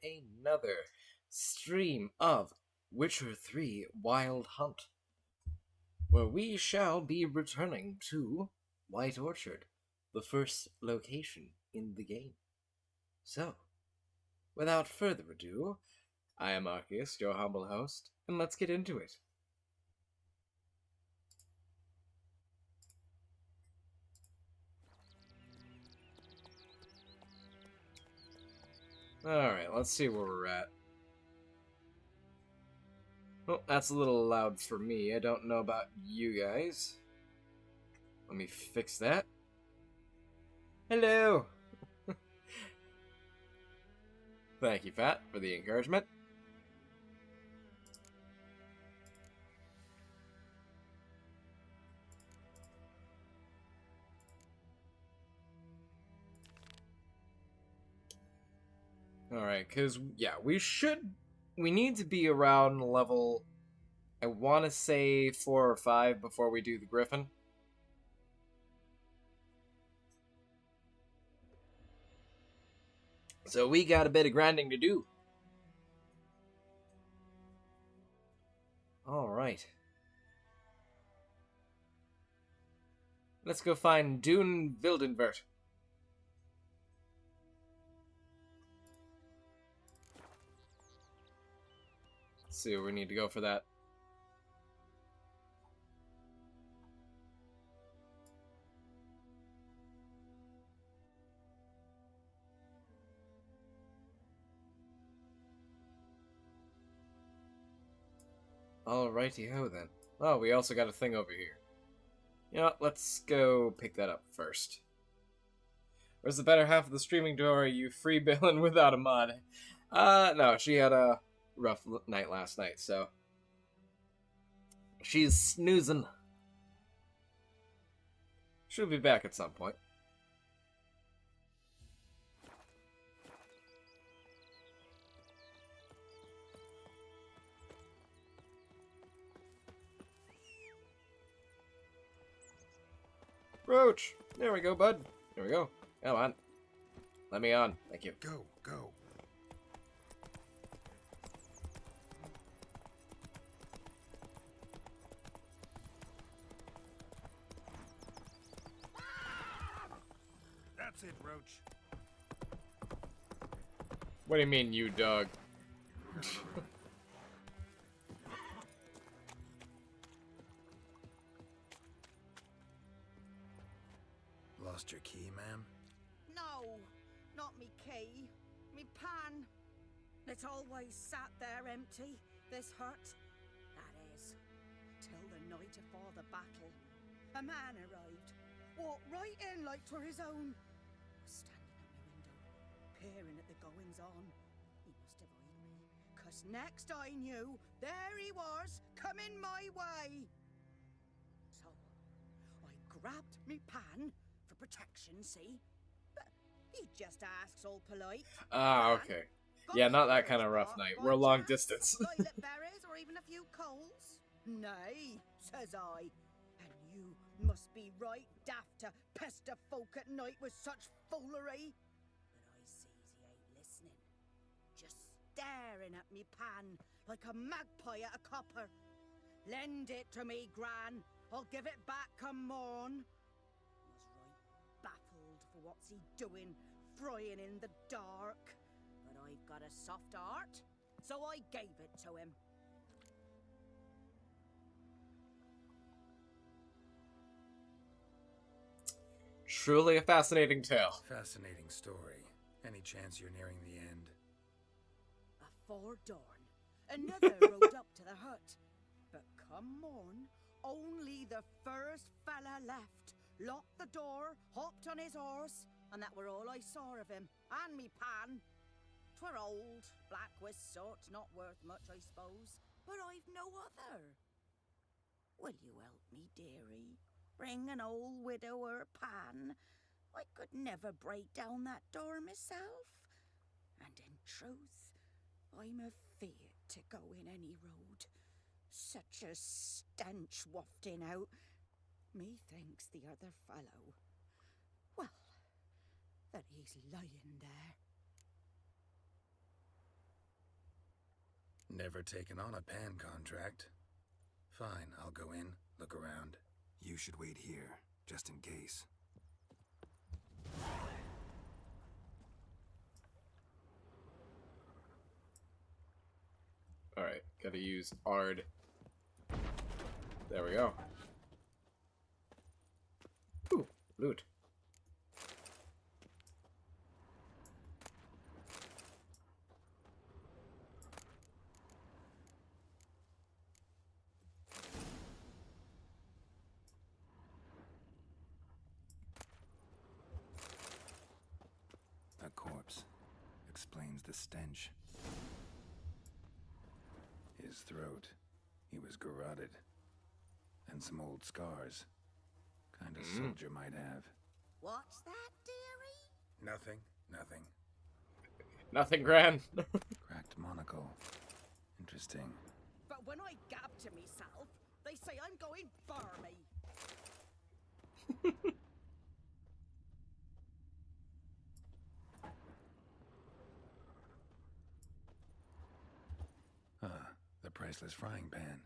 another stream of Witcher 3 Wild Hunt, where we shall be returning to White Orchard, the first location in the game. So, without further ado, I am Archaeist, your humble host, and let's get into it. Alright, let's see where we're at. Oh, that's a little loud for me. I don't know about you guys. Let me fix that. Hello! Thank you, Pat, for the encouragement. Alright, because, yeah, we need to be around level, I want to say 4 or 5 before we do the Griffin. So we got a bit of grinding to do. Alright. Let's go find Dune Wildenvert. Let's see where we need to go for that. Alrighty ho then. Oh, we also got a thing over here. You know what, let's go pick that up first. Where's the better half of the streaming door, you free bailing without a mod? No, she had a rough night last night, so she's snoozing. She'll be back at some point. Roach! There we go, bud. There we go. Come on. Let me on. Thank you. Go, go. That's it, Roach. What do you mean, you dog? Lost your key, ma'am? No, not me key, me pan. It's always sat there empty, this hut. That is, till the night afore the battle. A man arrived, walked right in like 'twere his own. Was standing at my window, peering at the goings-on. He must have eyed me, 'cause next I knew, there he was, coming my way. So, I grabbed me pan, for protection, see? But he just asks all polite. Ah, okay. Yeah, not that kind of rough night. We're a long distance. Lilac berries or even a few coals? Nay, says I. And you must be right daft to pester folk at night with such foolery. But I sees he ain't listening. Just staring at me pan like a magpie at a copper. Lend it to me, Gran. I'll give it back come morn. Baffled for what's he doing, frying in the dark. But I've got a soft heart, so I gave it to him. Truly a fascinating tale. Fascinating story. Any chance you're nearing the end? Before dawn, another rode up to the hut. But come morn, only the first fella left. Locked the door, hopped on his horse, and that were all I saw of him, and me pan. 'Twere old, black with soot, not worth much, I suppose, but I've no other. Will you help me, dearie? Bring an old widower pan? I could never break down that door myself. And in truth, I'm afeard to go in any road. Such a stench wafting out. Methinks the other fellow, well, that he's lying there. Never taken on a pan contract. Fine, I'll go in, look around. You should wait here, just in case. Alright, gotta use Ard. There we go. Ooh, loot. A corpse explains the stench. His throat, he was garroted. And some old scars. Kind of soldier might have. What's that, dearie? Nothing, nothing. Nothing grand. Cracked monocle. Interesting. But when I gab to myself, they say I'm going barmy. The priceless frying pan.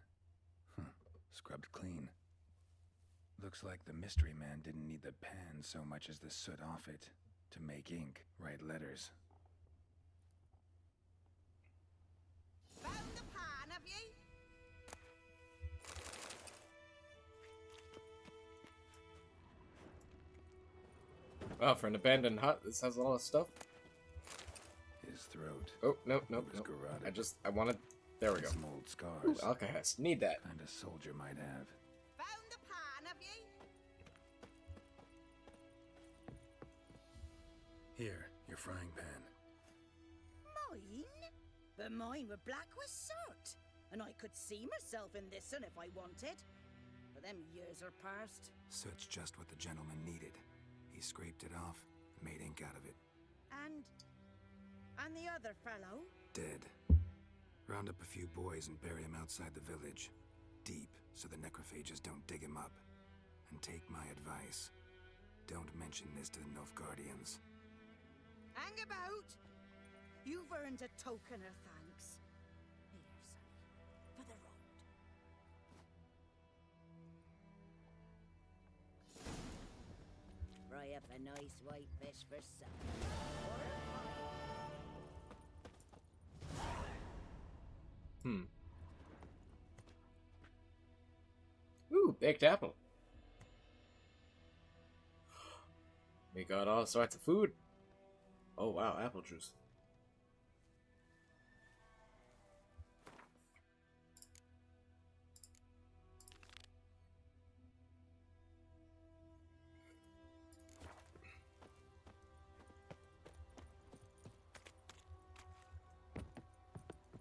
Scrubbed clean. Looks like the mystery man didn't need the pan so much as the soot off it to make ink, write letters. Found the pan, have ye? Wow, for an abandoned hut, this has a lot of stuff. His throat. Oh, no, no, It was no. garroted. I wanted... There we go. Some old scars. Ooh, Archaeist. Need that. Kind of soldier might have. Found the pan, have ye? Here, your frying pan. Mine? But mine were black with soot. And I could see myself in this one if I wanted. But them years are past. Soot's just what the gentleman needed. He scraped it off, made ink out of it. And the other fellow? Dead. Round up a few boys and bury him outside the village. Deep, so the necrophages don't dig him up. And take my advice. Don't mention this to the Nilfgaardians. Hang about! You've earned a token of thanks. Here, sonny, for the road. Fry up a nice white fish for supper. Ooh, baked apple. We got all sorts of food. Oh wow, apple juice.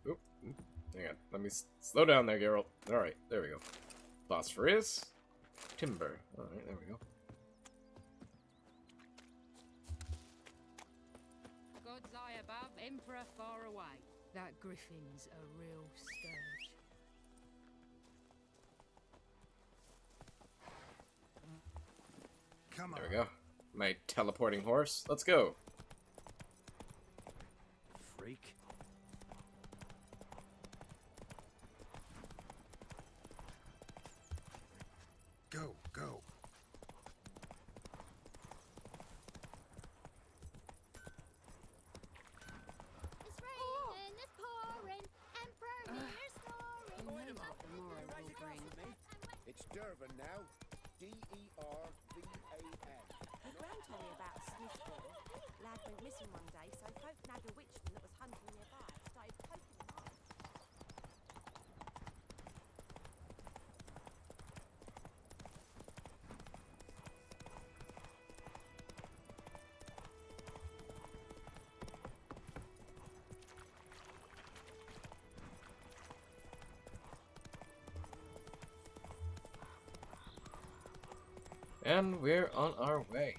Oop. Hang on. Let me slow down there, Geralt. Alright, there we go. Phosphorus. Timber. Alright, there we go. Gods lie above, Emperor far away. That Griffin's a real scourge. Come on. There we go. My teleporting horse. Let's go. Freak. Go, go. It's raining, it's pouring, Emperor Near's snoring. Who knows what tomorrow will bring? It's Dervan now. D-E-R-V-A-N. My gran told me about a sniff ball. Lad went missing one day, so folk nagged a witchman that was hunting nearby. Started poking him up. And we're on our way.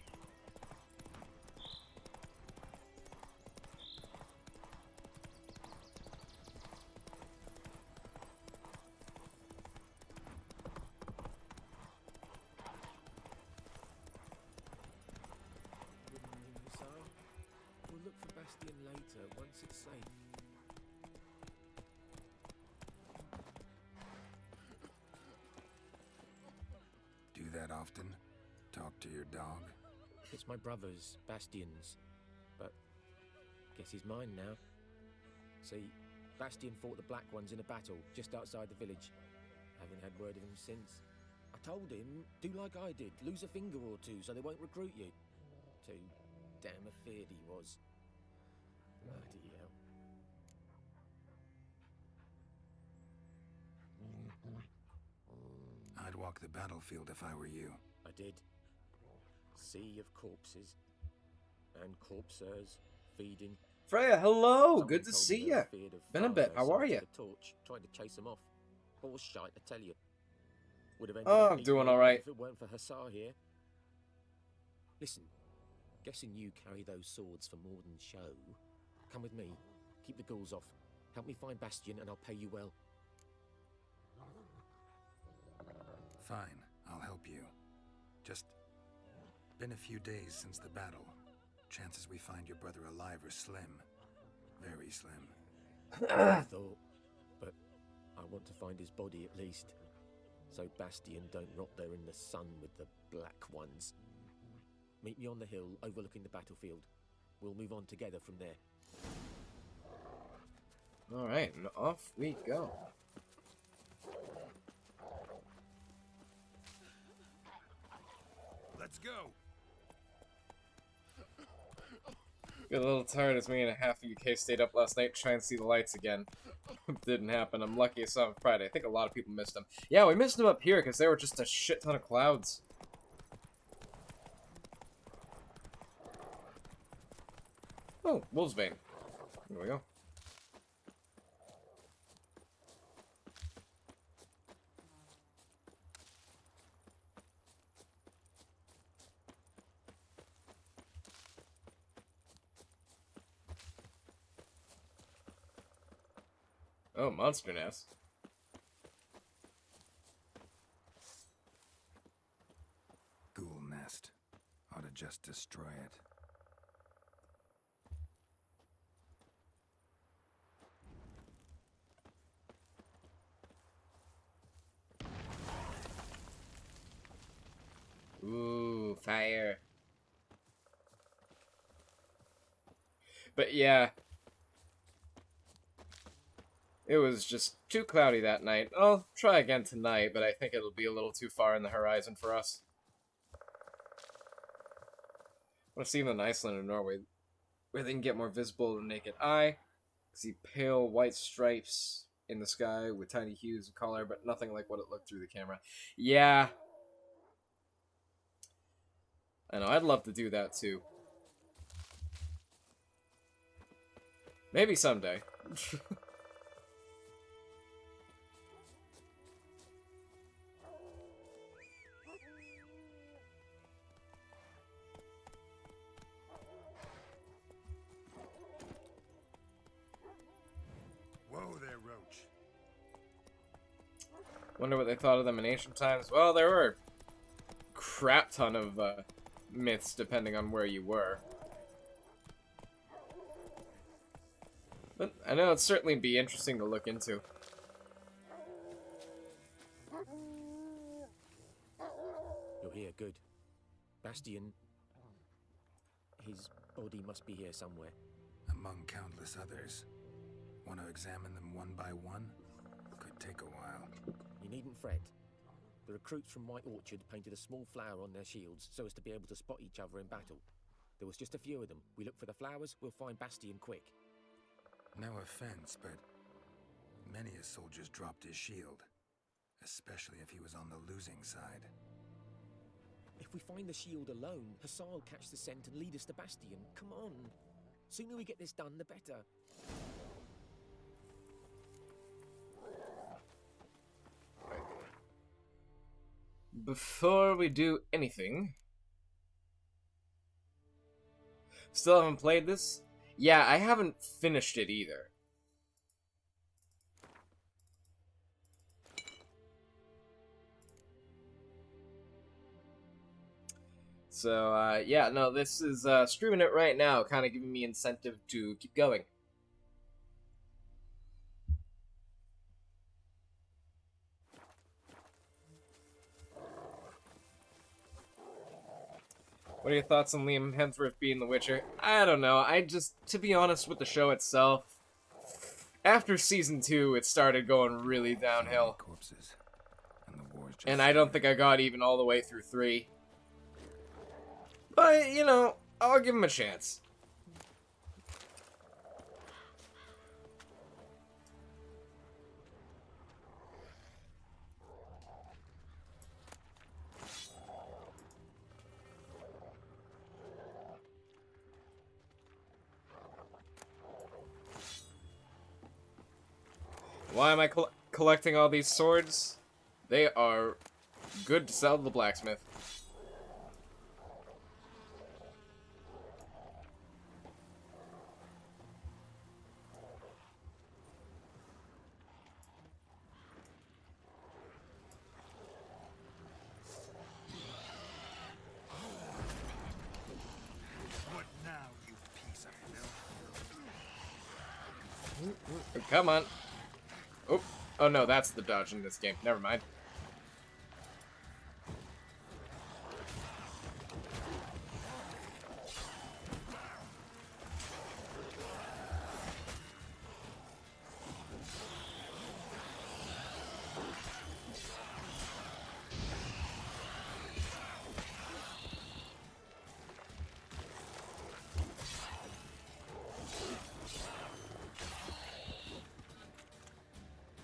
Wouldn't you, so? We'll look for Bastion later, once it's safe. often? Talk to your dog? It's my brother's, Bastion's, but guess he's mine now. See, Bastion fought the Black Ones in a battle just outside the village. Haven't had word of him since. I told him, do like I did, lose a finger or two so they won't recruit you. Too damn afeard he was. Bloody hell. I'd walk the battlefield if I were you. I did. Sea of corpses. And corpsers feeding. Freya, hello! Someone Good to told me see they were ya. feared of Been a bit. fire, How are so I ya? took a torch, trying to chase them off. Horse shite, I tell you. Would have ended Oh, up I'm eating doing me alright. if it weren't for Hussar here. Listen, guessing you carry those swords for more than show. Come with me. Keep the ghouls off. Help me find Bastion and I'll pay you well. Fine, I'll help you. Just been a few days since the battle. Chances we find your brother alive are slim. Very slim. I thought, but I want to find his body at least. So Bastion don't rot there in the sun with the Black Ones. Meet me on the hill overlooking the battlefield. We'll move on together from there. Alright, and off we go. Let's go. Got a little tired as me and half the UK stayed up last night to try and see the lights again. Didn't happen. I'm lucky I saw him Friday. I think a lot of people missed him. Yeah, we missed him up here because there were just a shit ton of clouds. Oh, Wolfsbane. There we go. Oh, monster nest. Ghoul nest. Ought to just destroy it. Ooh, fire. But yeah. It was just too cloudy that night. I'll try again tonight, but I think it'll be a little too far in the horizon for us. I want to see them in Iceland and Norway, where they can get more visible to the naked eye. See pale white stripes in the sky with tiny hues of color, but nothing like what it looked through the camera. Yeah. I know, I'd love to do that too. Maybe someday. Whoa there, Roach. Wonder what they thought of them in ancient times. Well, there were a crap ton of myths depending on where you were. But I know it'd certainly be interesting to look into. You're here, good. Bastion... His body must be here somewhere. Among countless others. Want to examine them one by one? Could take a while. You needn't fret. The recruits from White Orchard painted a small flower on their shields so as to be able to spot each other in battle. There was just a few of them. We look for the flowers, we'll find Bastion quick. No offense, but many a soldier's dropped his shield. Especially if he was on the losing side. If we find the shield alone, Hussar will catch the scent and lead us to Bastion. Come on. Sooner we get this done, the better. Before we do anything... Still haven't played this? Yeah, I haven't finished it either. So, yeah, no, this is streaming it right now, kind of giving me incentive to keep going. What are your thoughts on Liam Hemsworth being The Witcher? I don't know. To be honest with the show itself, after season 2, it started going really downhill. Corpses, and the war's just And I don't think I got even all the way through 3. But, you know, I'll give him a chance. Why am I collecting all these swords? They are good to sell to the blacksmith. What now, you piece of filth? Come on. Oh no, that's the dodge in this game. Never mind.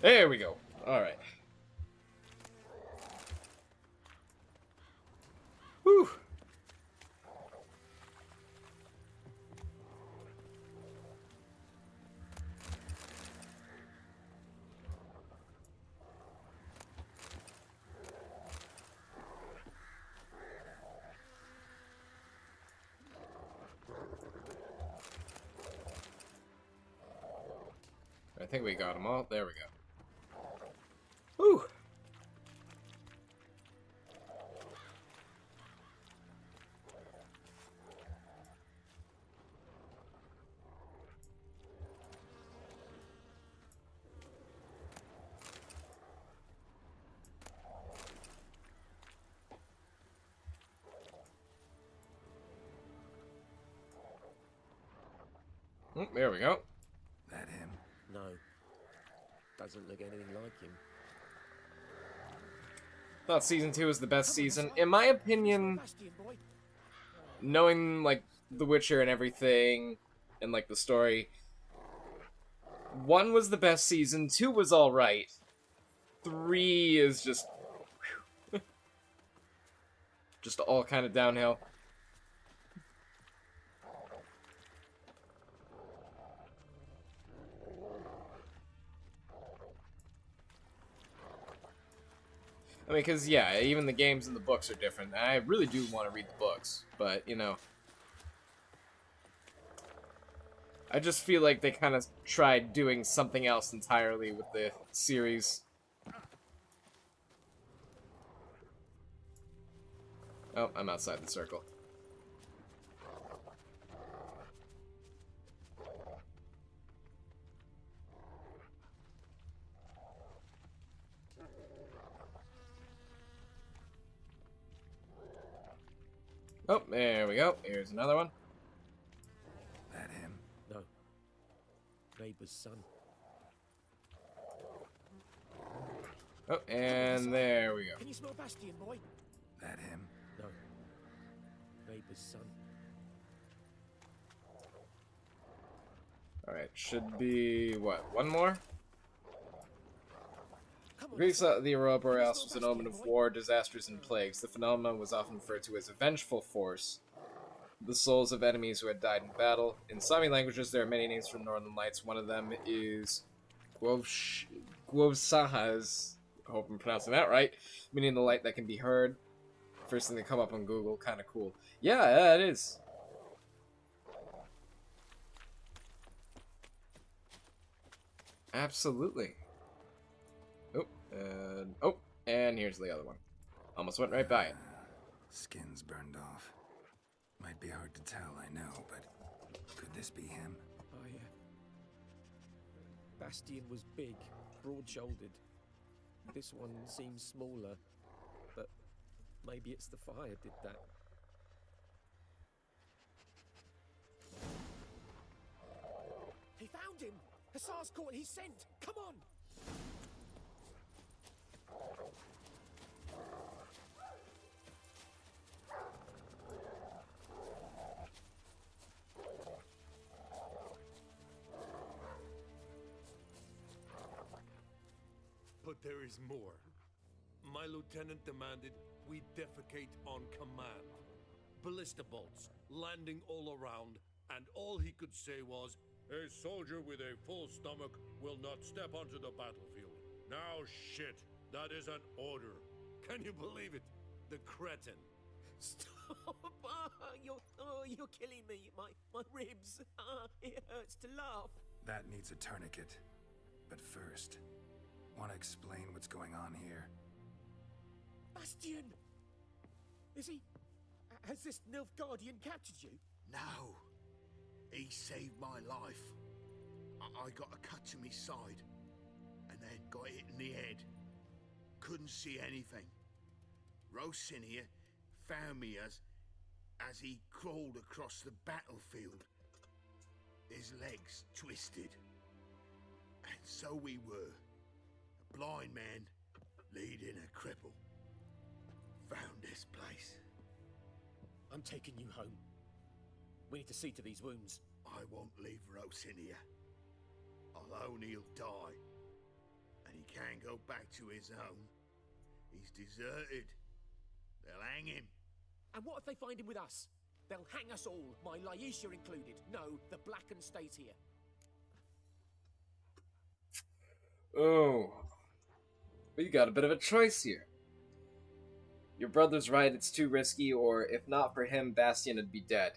There we go. Alright. Whew. I think we got them all. There we go. Whew. There we go. That him? No. Doesn't look anything like him. Thought season 2 was the best season. In my opinion, knowing, like, The Witcher and everything, and, like, the story, 1 was the best season, 2 was alright. 3 is just... just all kind of downhill. I mean, because, yeah, even the games and the books are different. I really do want to read the books, but, you know. I just feel like they kind of tried doing something else entirely with the series. Oh, I'm outside the circle. Oh, there we go. Here's another one. That him? No. Neighbour's son. Oh, and there we go. Can you smell Bastion, boy? That him? No. Neighbour's son. Alright, should be, what, one more? The Greeks thought the Aurora Borealis was an omen of war, disasters, and plagues. The phenomenon was often referred to as a vengeful force, the souls of enemies who had died in battle. In Sami languages, there are many names for Northern Lights. One of them is Gwovsahas, I hope I'm pronouncing that right, meaning the light that can be heard. First thing that come up on Google, kind of cool. Yeah, it is. Absolutely. And here's the other one. Almost went right by it. Skin's burned off. Might be hard to tell, I know, but could this be him? Bastion was big, broad-shouldered. This one seems smaller, but maybe it's the fire did that. Found him! Hussar's caught, he's sent! Come on! But there is more. My lieutenant demanded we defecate on command. Ballista bolts, landing all around, and all he could say was, "A soldier with a full stomach will not step onto the battlefield." Now shit, that is an order. Can you believe it? The cretin. Stop! You're killing me. My ribs. It hurts to laugh. That needs a tourniquet. But first, want to explain what's going on here? Bastion! Is he... Has this Nilfgaardian captured you? No. He saved my life. I got a cut to my side, and then got hit in the head. Couldn't see anything. Rosinia found me as he crawled across the battlefield. His legs twisted. And so we were. A blind man leading a cripple. Found this place. I'm taking you home. We need to see to these wounds. I won't leave Rosinia. Alone he'll die. And he can't go back to his own. He's deserted. They'll hang him. And what if they find him with us? They'll hang us all, my Laisha included. No, the Blacken stays here. Oh. Well, you got a bit of a choice here. Your brother's right, it's too risky, or if not for him, Bastion would be dead.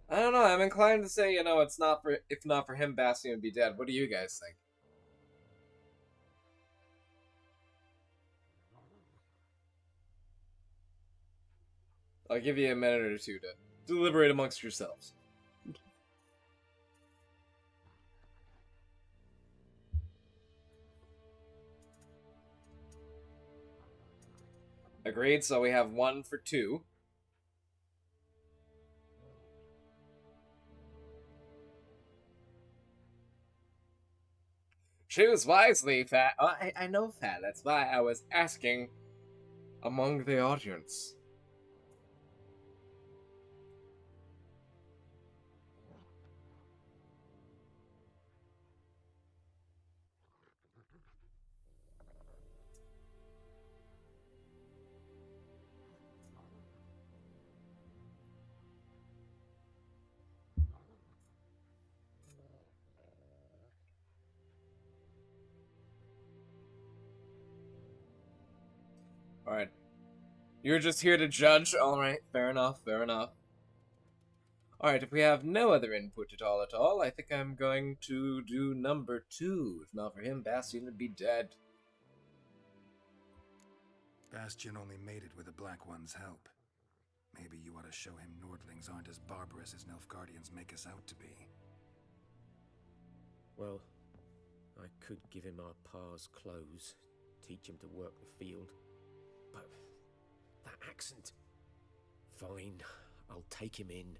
I don't know, I'm inclined to say, it's not for, if not for him, Bastion would be dead. What do you guys think? I'll give you a minute or two to deliberate amongst yourselves. Agreed, so we have 1 for 2. Choose wisely, Fat. Oh, I know, Fat. That's why I was asking among the audience. Alright. You're just here to judge? Alright, fair enough, fair enough. Alright, if we have no other input at all, I think I'm going to do number 2. If not for him, Bastion would be dead. Bastion only made it with the Black One's help. Maybe you ought to show him Nordlings aren't as barbarous as Nilfgaardians make us out to be. Well, I could give him our pa's clothes, teach him to work the field. But that accent... Fine, I'll take him in.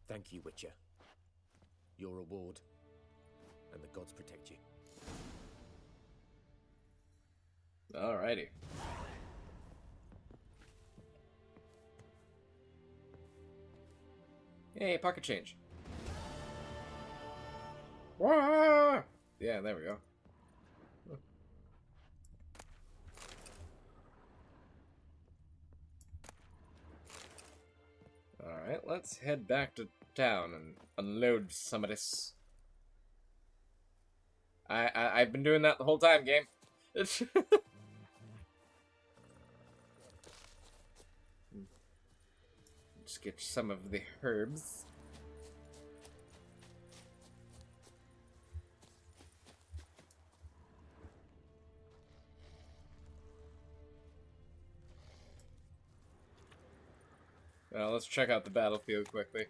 Thank you, Witcher. Your reward. And the gods protect you. Alrighty. Hey, pocket change. Wah! Yeah, there we go. Alright, let's head back to town and unload some of this. I've been doing that the whole time, game. Just get some of the herbs. Well, let's check out the battlefield quickly.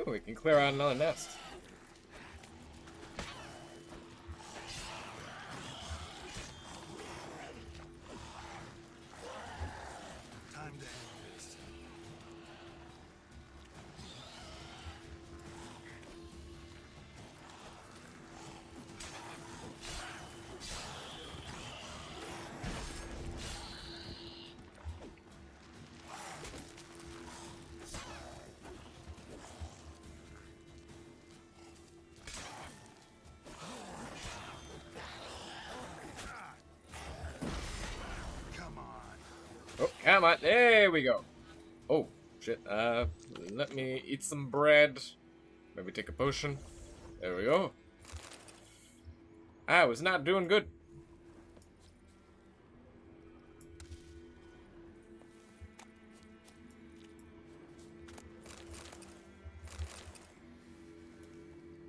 Oh, we can clear out another nest. Time to end this. Oh, come on. There we go. Oh, shit. Let me eat some bread. Maybe take a potion. There we go. I was not doing good.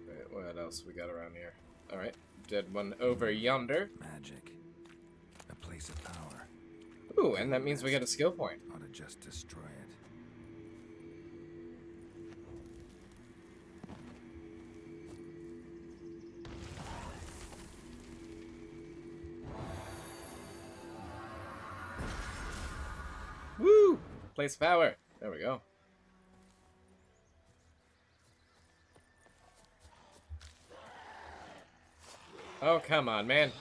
Wait, what else we got around here? Alright, dead one over yonder. Magic. A place of power. Ooh, and that means we get a skill point. Ought to just destroy it. Woo! Place of power. There we go. Oh, come on, man.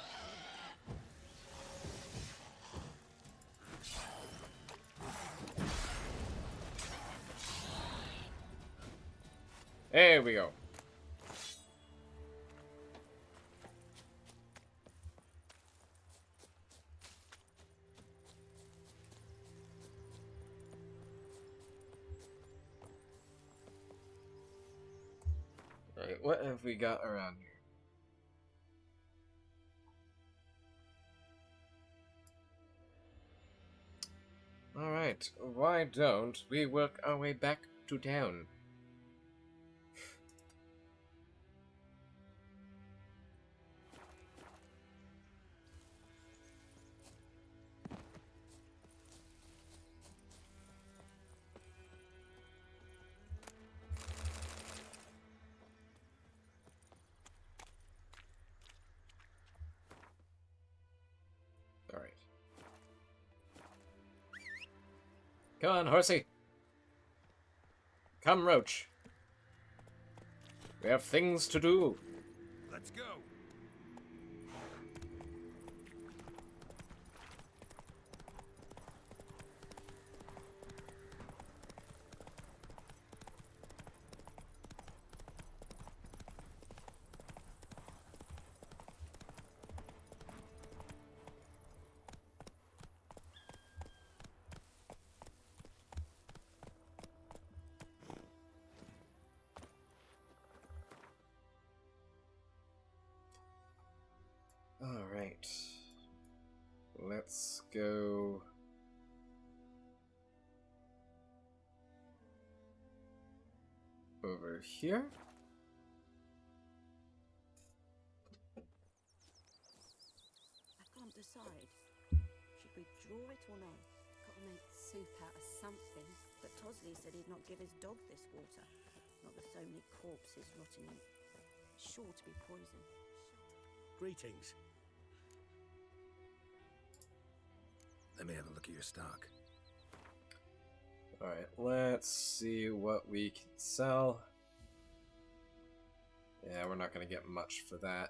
There we go. Alright, what have we got around here? Alright, why don't we work our way back to town? Alright. Come on, horsey. Come, Roach. We have things to do. Let's go. Alright. Let's go. Over here? I can't decide. Should we draw it or not? Gotta make soup out of something. But Tosley said he'd not give his dog this water. Not with so many corpses rotting in it. Sure to be poison. Greetings. Let me have a look at your stock. Alright, let's see what we can sell. Yeah, we're not going to get much for that.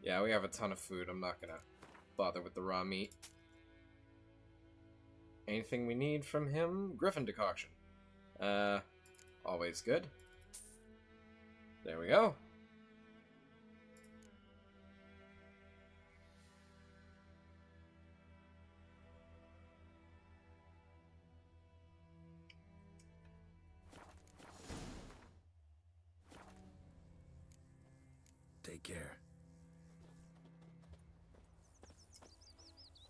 Yeah, we have a ton of food. I'm not going to bother with the raw meat. Anything we need from him? Griffin decoction. Always good. There we go. Take care.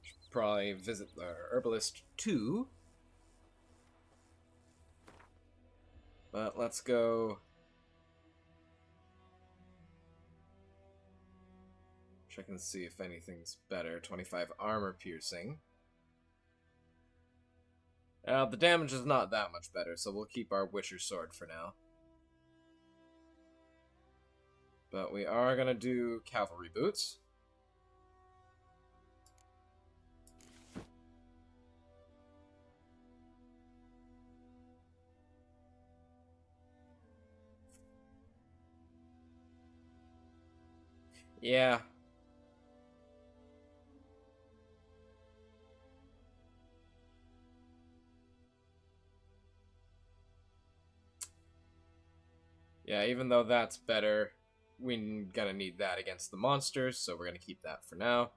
Should probably visit the herbalist too. But let's go Check and see if anything's better. 25 armor piercing. The damage is not that much better, so we'll keep our Witcher sword for now. But we are gonna do cavalry boots. Yeah. Yeah, even though that's better, we're gonna need that against the monsters, so we're gonna keep that for now.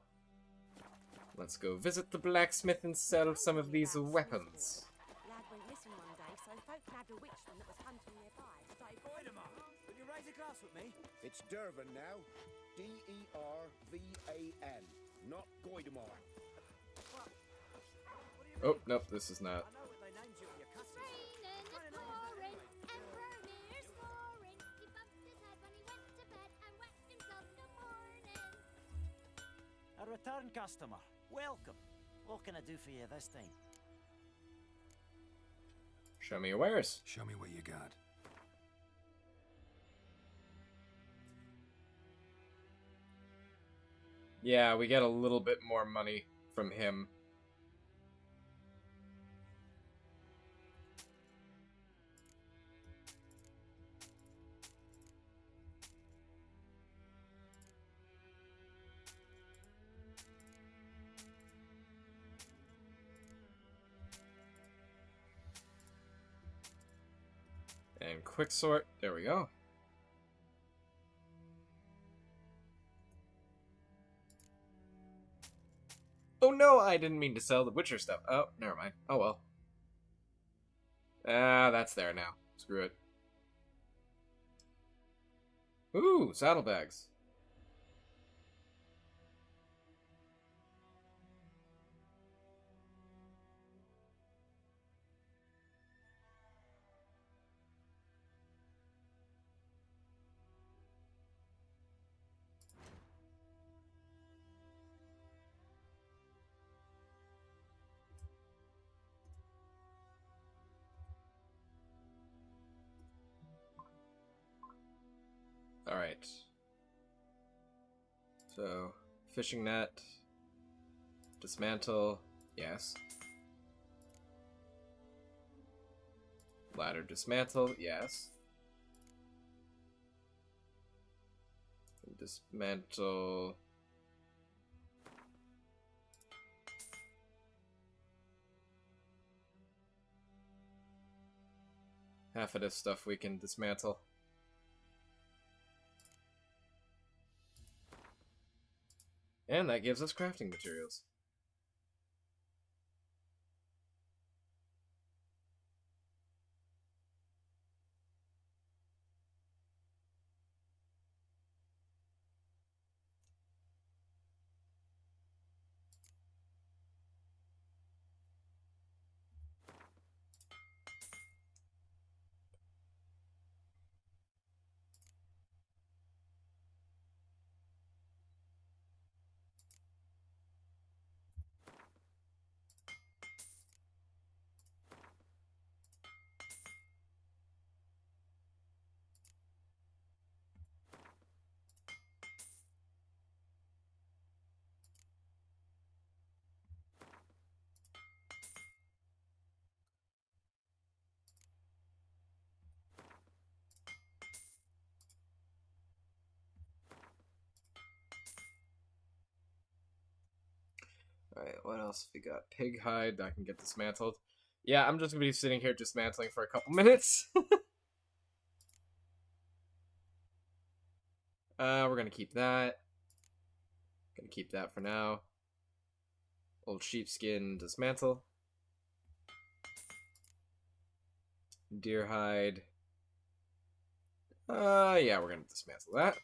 Let's go visit the blacksmith and sell some of these weapons. Lad went missing one day, so folk nabbed a witchman that was hunting nearby. Started Vizima, will you raise a glass with me? It's Dervan now. D-E-R-V-A-N, not Goidemar. Oh, nope, this is not. I know what they named you in your custom. Raining, it's pouring, Emperor Mir's snoring. He bumped his head when he went to bed and whacked himself in the morning. A return customer. Welcome. What can I do for you this time? Show me your wares. Show me what you got. Yeah, we get a little bit more money from him. And quick sort. There we go. Oh no, I didn't mean to sell the Witcher stuff. Oh, never mind. Oh well. That's there now. Screw it. Ooh, saddlebags. Alright. So, fishing net. Dismantle. Yes. Ladder dismantle. Yes. Dismantle. Half of this stuff we can dismantle. And that gives us crafting materials. Alright, what else have we got? Pig hide, that can get dismantled. Yeah, I'm just gonna be sitting here dismantling for a couple minutes. We're gonna keep that. Gonna keep that for now. Old sheepskin, dismantle. Deer hide. Yeah, we're gonna dismantle that.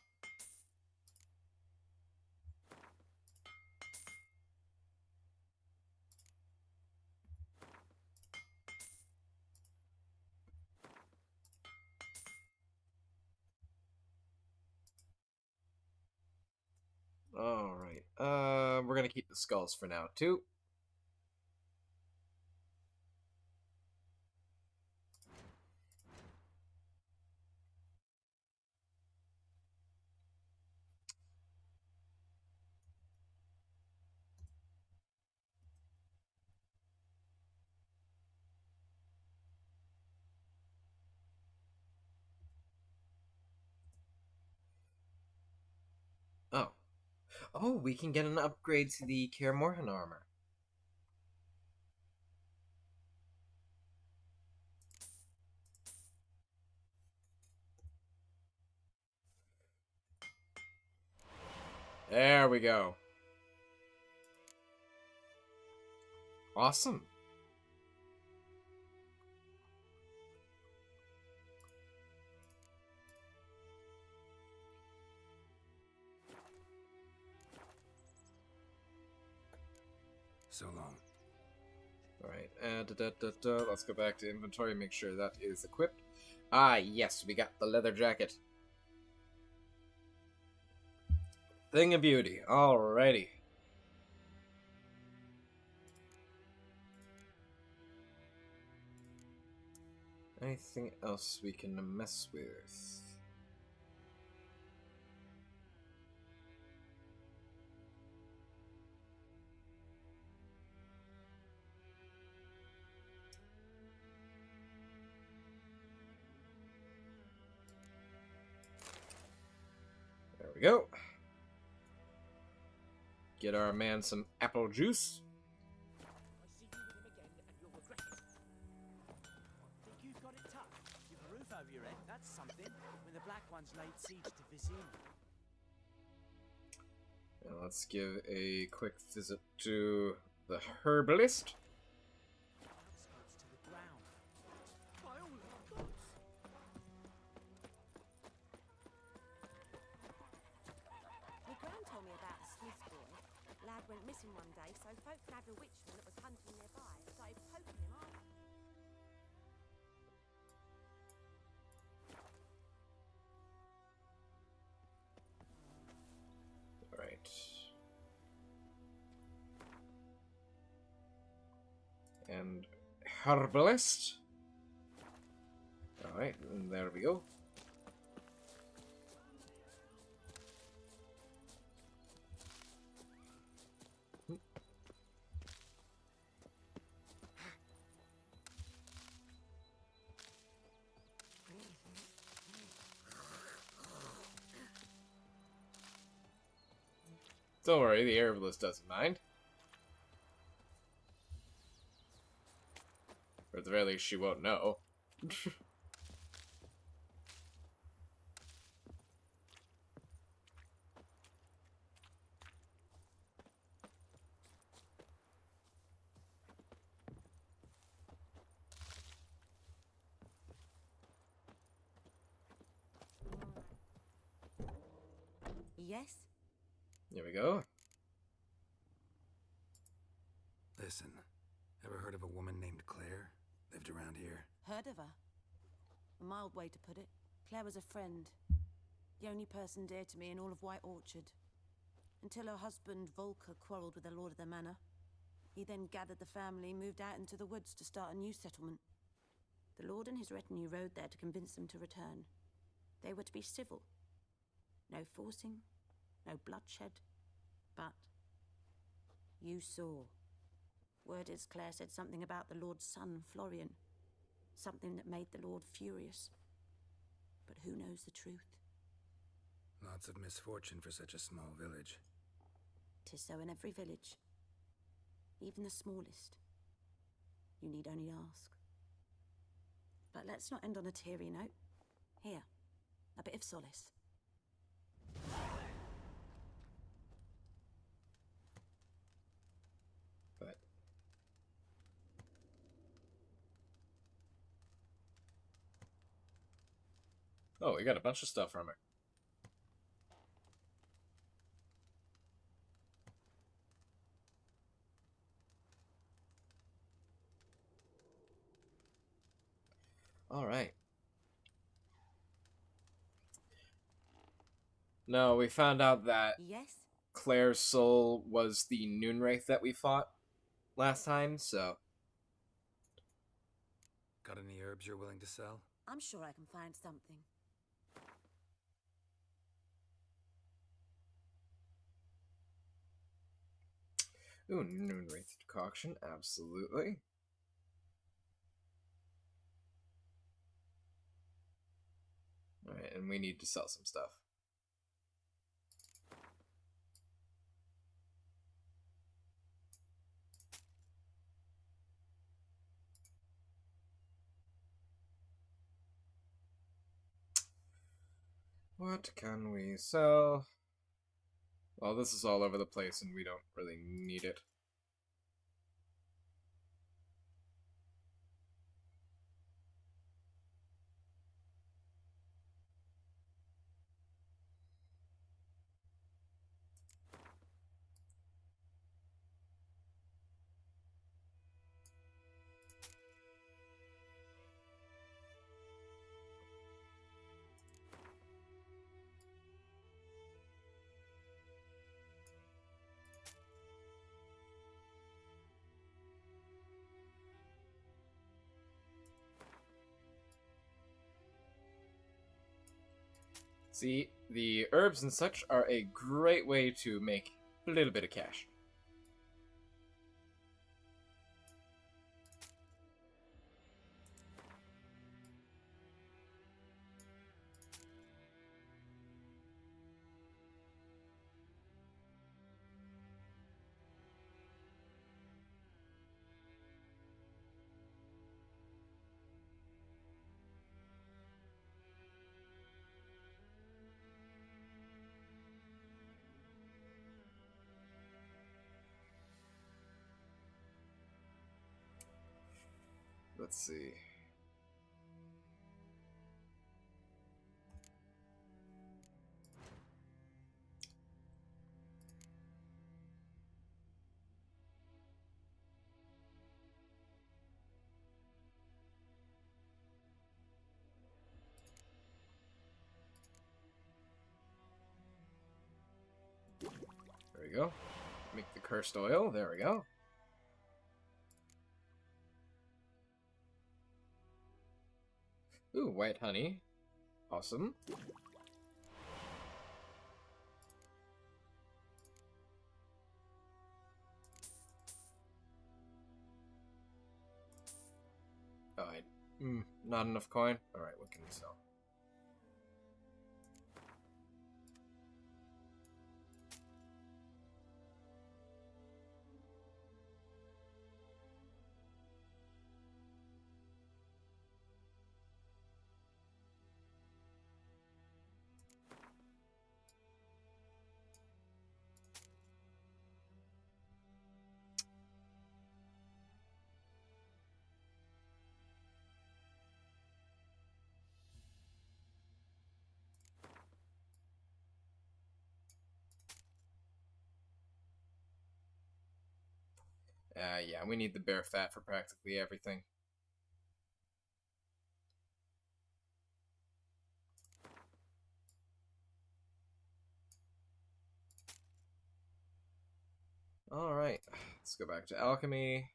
Alright. We're gonna keep the skulls for now, too. Oh. Oh, we can get an upgrade to the Kaer Morhen armor. There we go. Awesome. So long. Alright, let's go back to inventory, make sure that is equipped. Ah, yes, we got the leather jacket. Thing of beauty. Alrighty. Anything else we can mess with? There we go. Get our man some apple juice. Think you've got it tough? You've a roof over your head, that's something. When the Black Ones laid siege to Vizima. Now let's give a quick visit to the herbalist. Outskirts to the ground. By all the gods! My gran told me about a Smith's boy. Lad went missing one day, so folk nabbed a witchman that was hunting nearby and started poking him after. Alright. And herbalist. Alright, and there we go. Don't worry, the herbalist doesn't mind. Or at the very least, she won't know. Yes? Here we go. Listen, ever heard of a woman named Claire? Lived around here? Heard of her? A mild way to put it. Claire was a friend. The only person dear to me in all of White Orchard. Until her husband, Volker, quarreled with the lord of the manor. He then gathered the family, moved out into the woods to start a new settlement. The lord and his retinue rode there to convince them to return. They were to be civil. No forcing, no bloodshed. But you saw. Word is Claire said something about the lord's son, Florian. Something that made the lord furious. But who knows the truth? Lots of misfortune for such a small village. 'Tis so in every village. Even the smallest. You need only ask. But let's not end on a teary note. Here, a bit of solace. But oh, we got a bunch of stuff from her. All right. No, we found out that Yes? Claire's soul was the Noon Wraith that we fought last time, so... Got any herbs you're willing to sell? I'm sure I can find something. Ooh, Noon Wraith decoction, absolutely. Alright, and we need to sell some stuff. What can we sell? Well, this is all over the place and we don't really need it. See, the herbs and such are a great way to make a little bit of cash. Let's see. There we go. Make the cursed oil. There we go. Ooh, white honey. Awesome. Oh, not enough coin? Alright, what can we sell? Yeah, we need the bear fat for practically everything. Alright, let's go back to alchemy.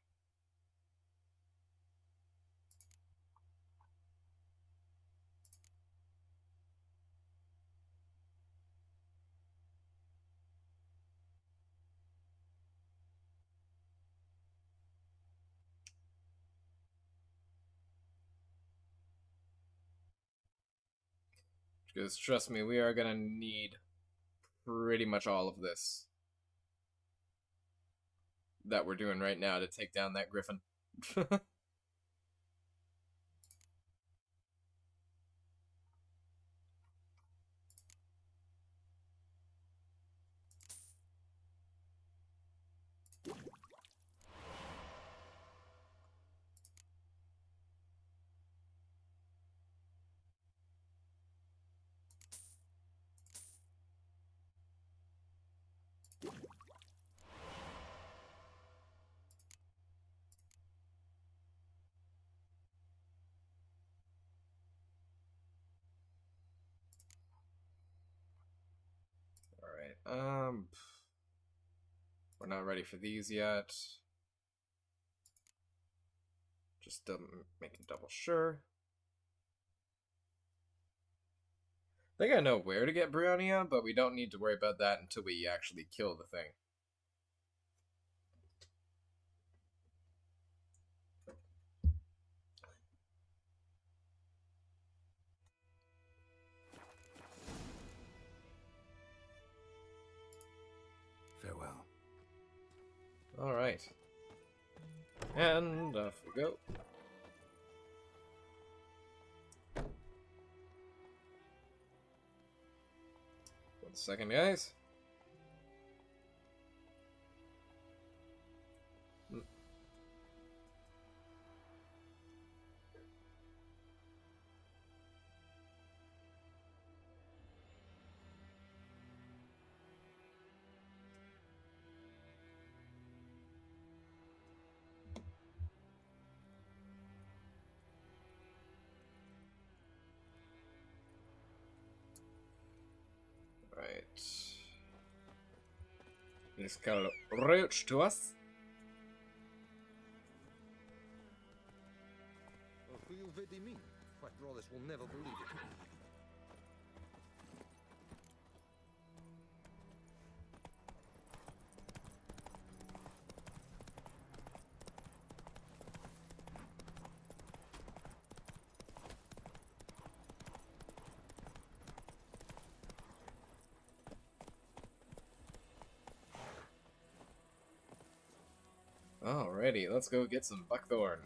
Because trust me, we are gonna need pretty much all of this that we're doing right now to take down that Griffin. Alright, We're not ready for these yet. Just making double sure. I think I know where to get Brionia, but we don't need to worry about that until we actually kill the thing. Farewell. Alright. And off we go. 1 second, guys. Right. This call roach to us. Ole Vesemir. My brothers will never believe it. Alrighty, let's go get some buckthorn.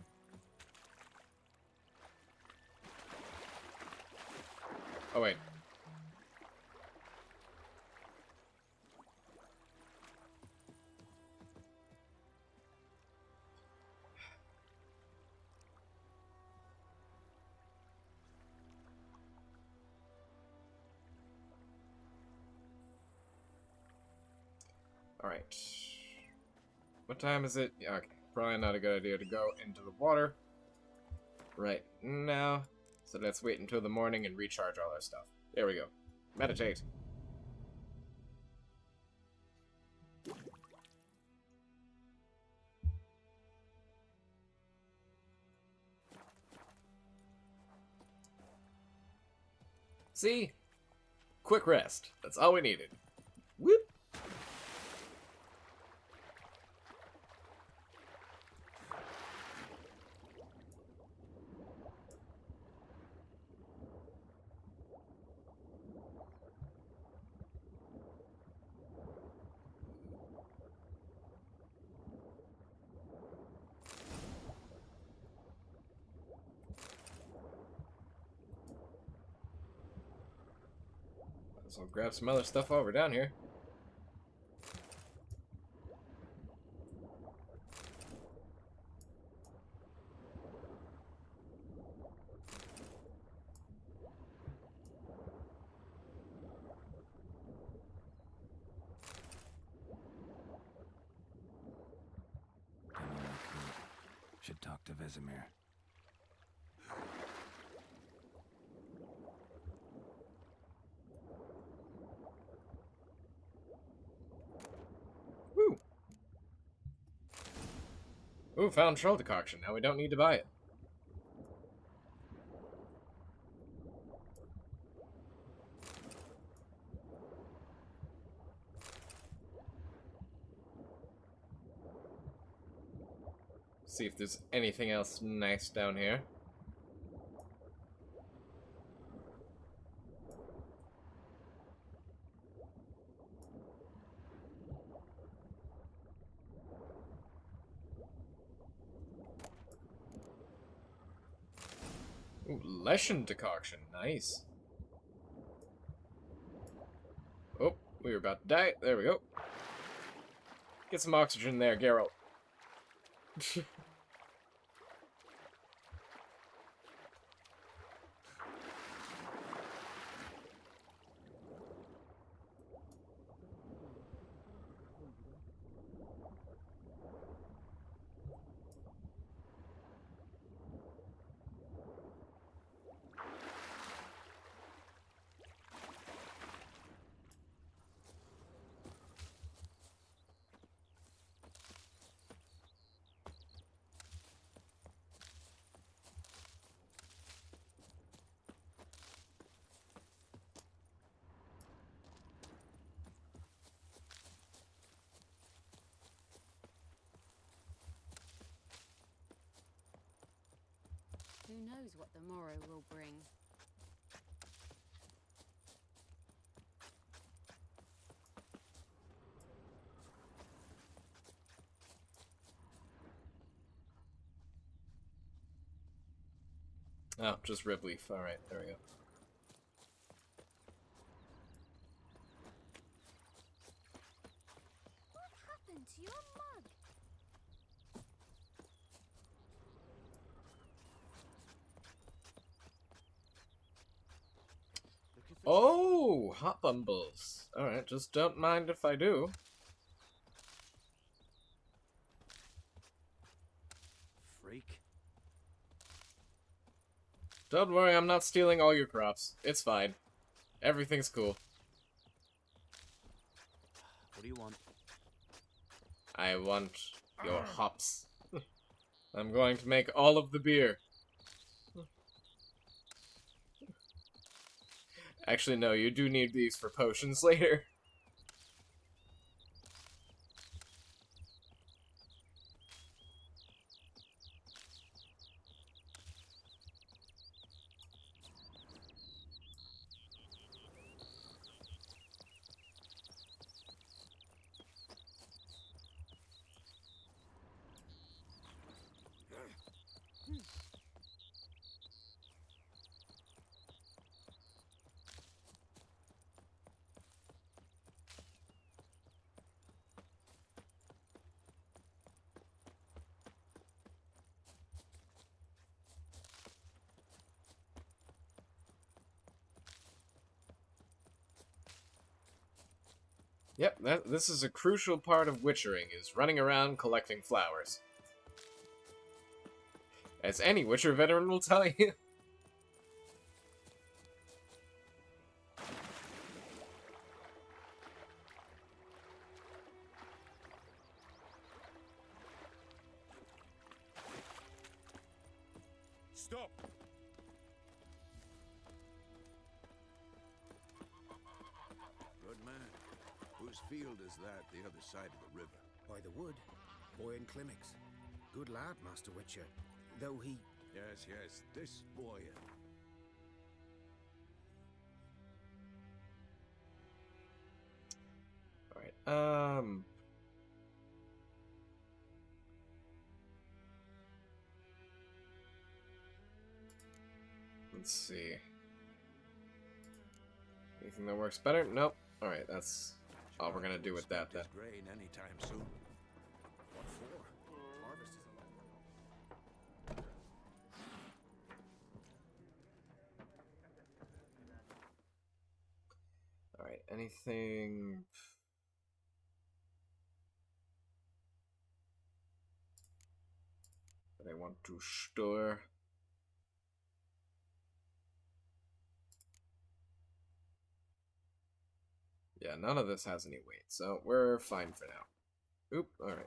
Oh wait. Alright. What time is it? Yeah, okay. Probably not a good idea to go into the water right now. So let's wait until the morning and recharge all our stuff. There we go. Meditate. See? Quick rest. That's all we needed. Whoop! So I'll grab some other stuff while we're down here. Should talk to Vesemir. Ooh, found troll decoction. Now we don't need to buy it. See if there's anything else nice down here. Ooh, Leshen decoction. Nice. Oh, we were about to die. There we go. Get some oxygen there, Geralt. who knows what the morrow will bring. Oh, just rib leaf. Alright, there we go. What happened to your mug? Oh, hot bumbles. Alright, just don't mind if I do. Freak. Don't worry, I'm not stealing all your crops. It's fine. Everything's cool. What do you want? I want your hops. I'm going to make all of the beer. Actually, no, you do need these for potions later. Yep, this is a crucial part of witchering, is running around collecting flowers. As any Witcher veteran will tell you. Stop! Good man. Whose field is that, the other side of the river? By the wood. Boy in Clemmix. Good lad, Master Witcher. Though he... Yes, yes, this boy. Alright, let's see. Anything that works better? Nope. Alright, that's all we're gonna do with that then. Grain anytime soon. What for? Harvest is Alright, anything... that I want to store? Yeah, none of this has any weight, so we're fine for now. Oop, alright.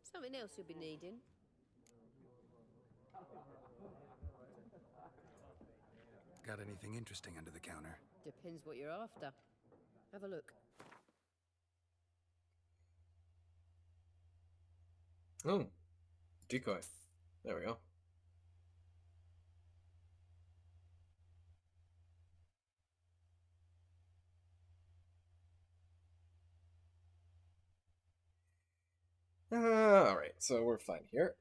Something else you'll be needing? Got anything interesting under the counter? Depends what you're after. Have a look. Oh, decoy. There we go. Alright, so we're fine here.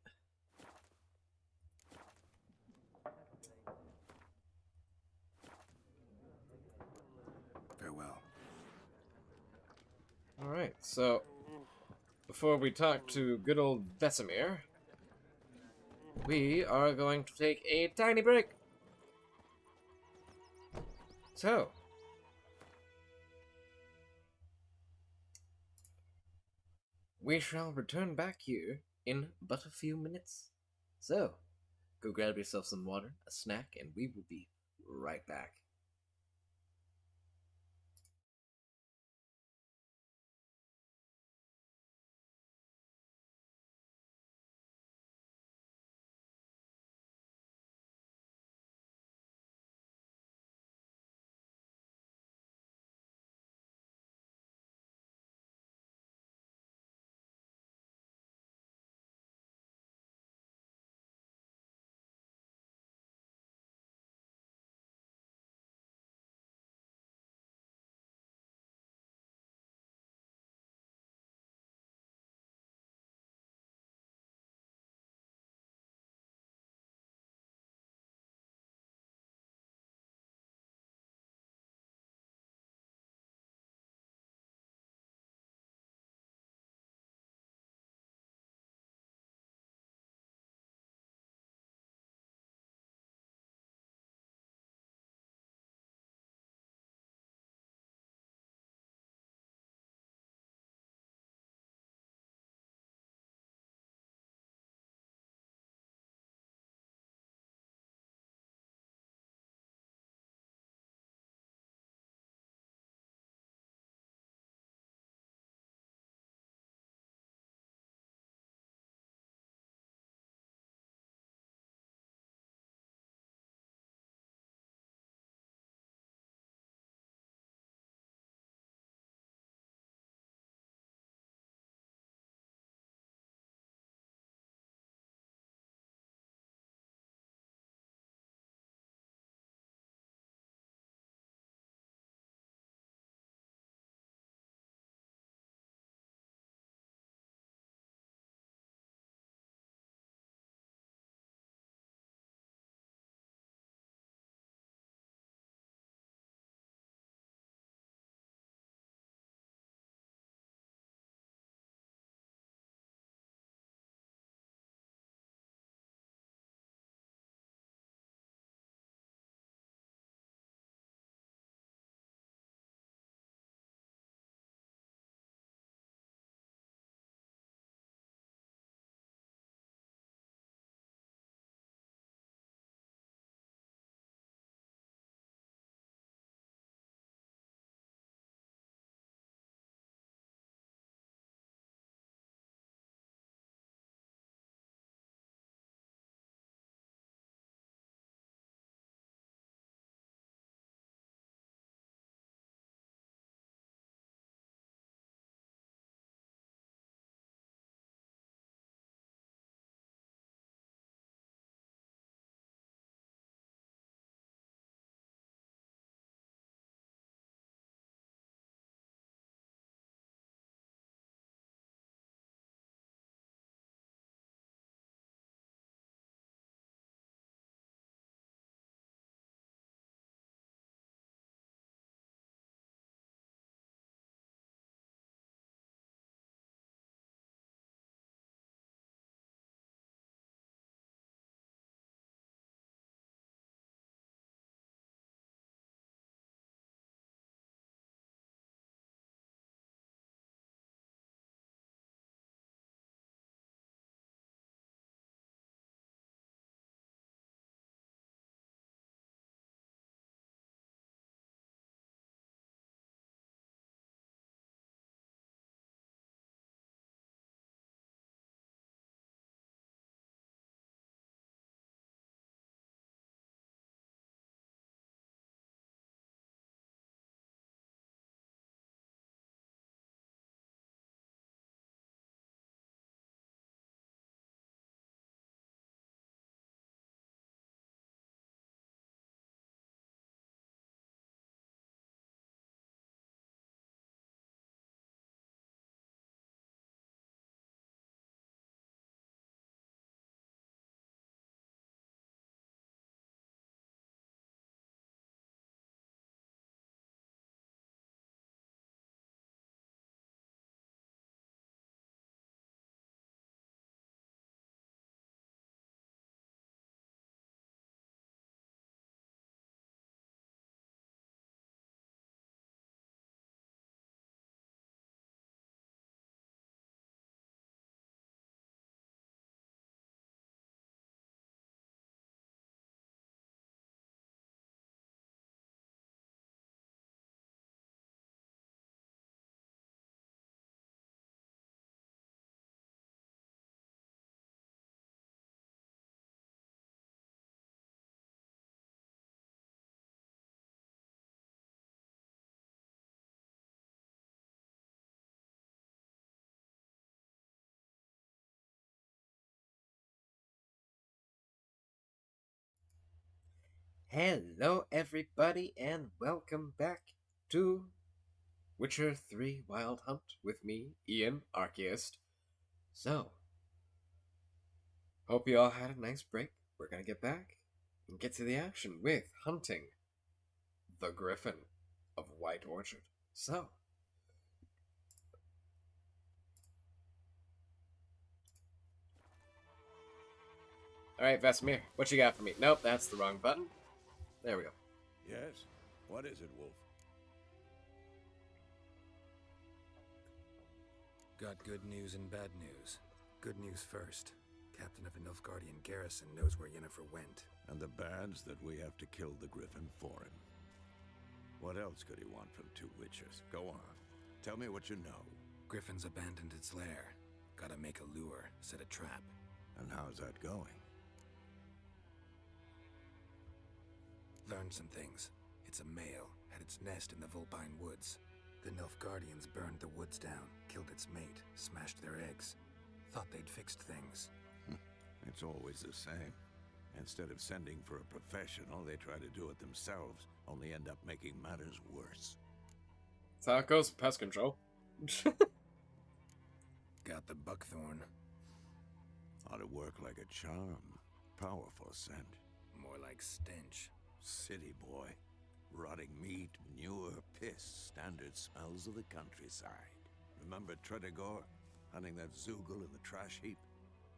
Farewell. Alright, so before we talk to good old Vesemir, we are going to take a tiny break. So, we shall return back here in but a few minutes. So, go grab yourself some water, a snack, and we will be right back. Hello, everybody, and welcome back to Witcher 3 Wild Hunt with me, Ian, Archaeist. So, hope you all had a nice break. We're gonna get back and get to the action with hunting the Griffin of White Orchard. So, alright, Vesemir, what you got for me? Nope, that's the wrong button. There we go. Yes? What is it, Wolf? Got good news and bad news. Good news first. Captain of the Nilfgaardian garrison knows where Yennefer went. And the bad's that we have to kill the Griffin for him. What else could he want from two witchers? Go on. Tell me what you know. Griffin's abandoned its lair. Gotta make a lure, set a trap. And how's that going? Learned some things. It's a male, had its nest in the Vulpine Woods. The Nilfgaardians burned the woods down, killed its mate, smashed their eggs. Thought they'd fixed things. It's always the same. Instead of sending for a professional, they try to do it themselves, only end up making matters worse. That's how it goes, pest control. Got the buckthorn. Ought to work like a charm. Powerful scent. More like stench. City boy. Rotting meat, manure, piss, standard smells of the countryside. Remember Tredegor? Hunting that Zoogle in the trash heap?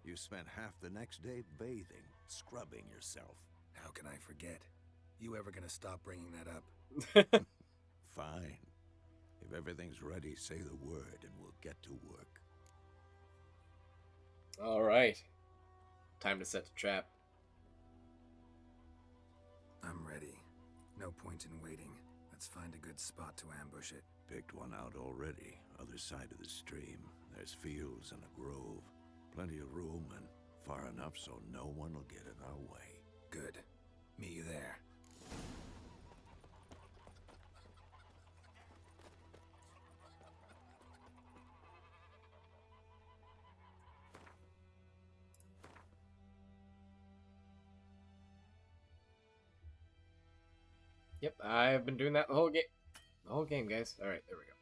You spent half the next day bathing, scrubbing yourself. How can I forget? You ever gonna stop bringing that up? Fine. If everything's ready, say the word and we'll get to work. Alright. Time to set the trap. I'm ready. No point in waiting. Let's find a good spot to ambush it. Picked one out already. Other side of the stream. There's fields and a grove. Plenty of room and far enough so no one will get in our way. Good. Meet you there. Yep, I've been doing that the whole game. The whole game, guys. Alright, there we go.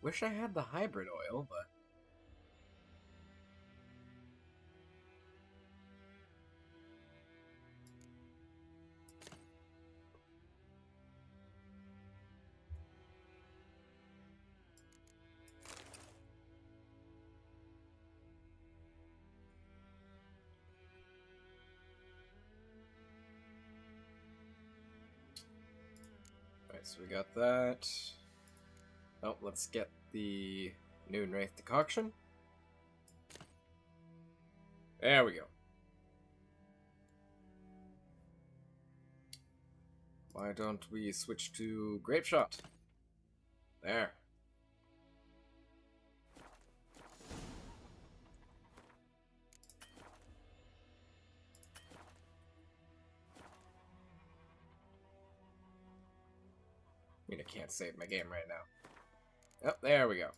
Wish I had the hybrid oil, but... Alright, so we got that. Oh, let's get the Noon Wraith decoction. There we go. Why don't we switch to Grape Shot? There. I mean, I can't save my game right now. Oh, there we go.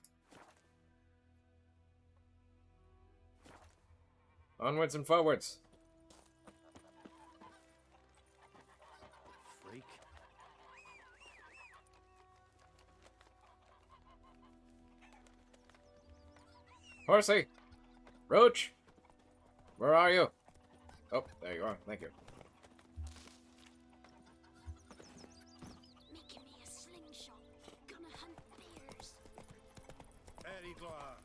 Onwards and forwards. Freak. Horsey! Roach! Where are you? Oh, there you are. Thank you. Making me a slingshot. Gonna hunt bears. Very glad.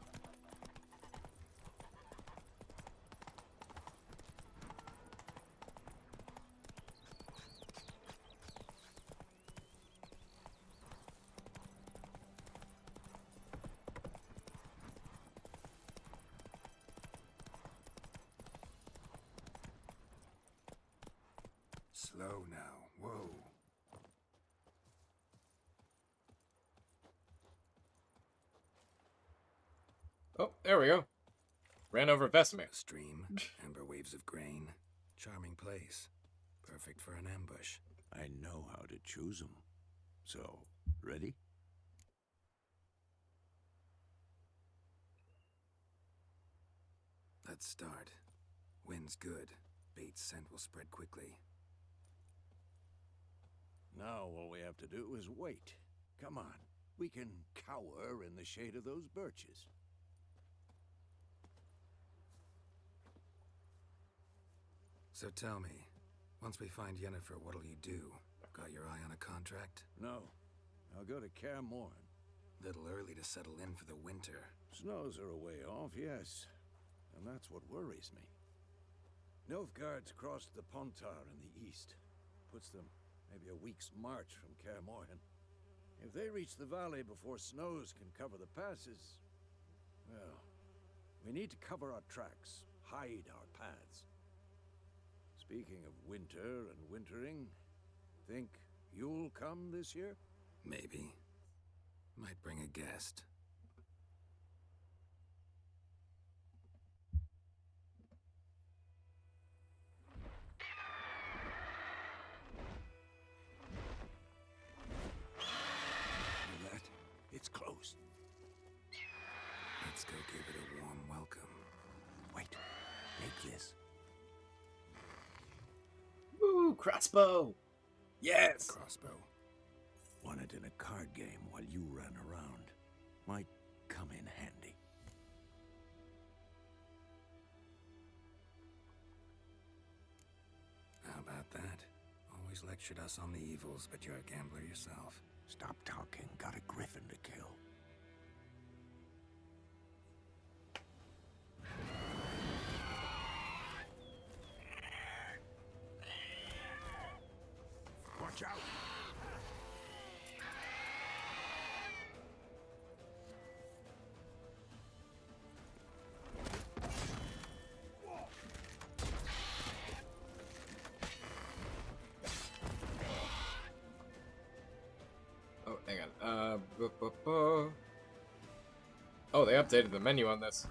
Slow now. Whoa. Oh, there we go. Ran over Vesemir. A stream, amber waves of grain. Charming place. Perfect for an ambush. I know how to choose them. So, ready? Let's start. Wind's good. Bait's scent will spread quickly. Now all we have to do is wait. Come on. We can cower in the shade of those birches. So tell me, once we find Yennefer, what'll you do? Got your eye on a contract? No. I'll go to Kaer Morhen. Little early to settle in for the winter. Snows are a way off, yes. And that's what worries me. Nilfgaard's crossed the Pontar in the east. Puts them maybe a week's march from Kaer Morhen. If they reach the valley before snows can cover the passes, well, we need to cover our tracks, hide our paths. Speaking of winter and wintering, think you'll come this year? Maybe. Might bring a guest. Hear that? It's close. Let's go give it a warm welcome. Wait, take this. Woo, crossbow! Yes! Crossbow. Won it in a card game while you ran around. Might come in handy. How about that? Always lectured us on the evils, but you're a gambler yourself. Stop talking. Got a Griffin to kill. Watch out! Oh, hang on. Oh, they updated the menu on this.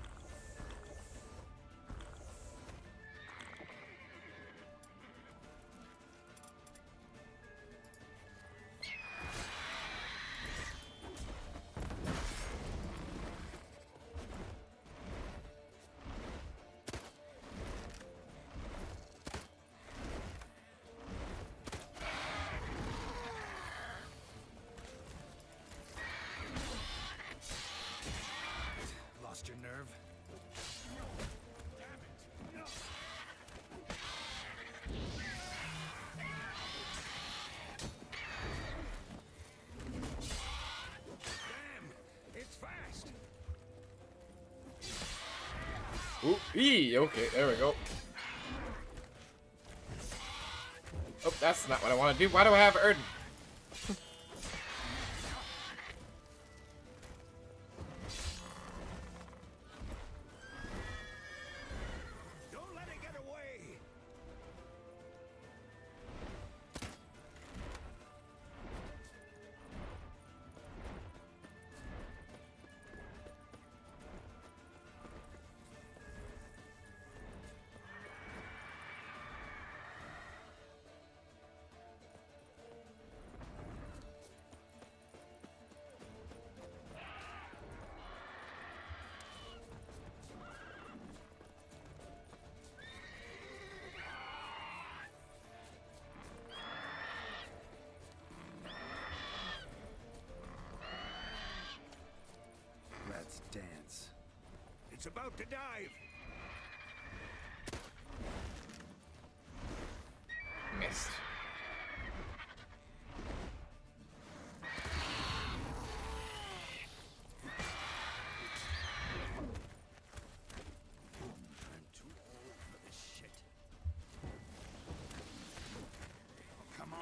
Lost your nerve? It's fast! Ooh, okay, there we go. Oh, that's not what I want to do. Why do I have Erden? Don't let it get away! Let's dance. It's about to dive! Missed. I'm too old for this shit. Come on!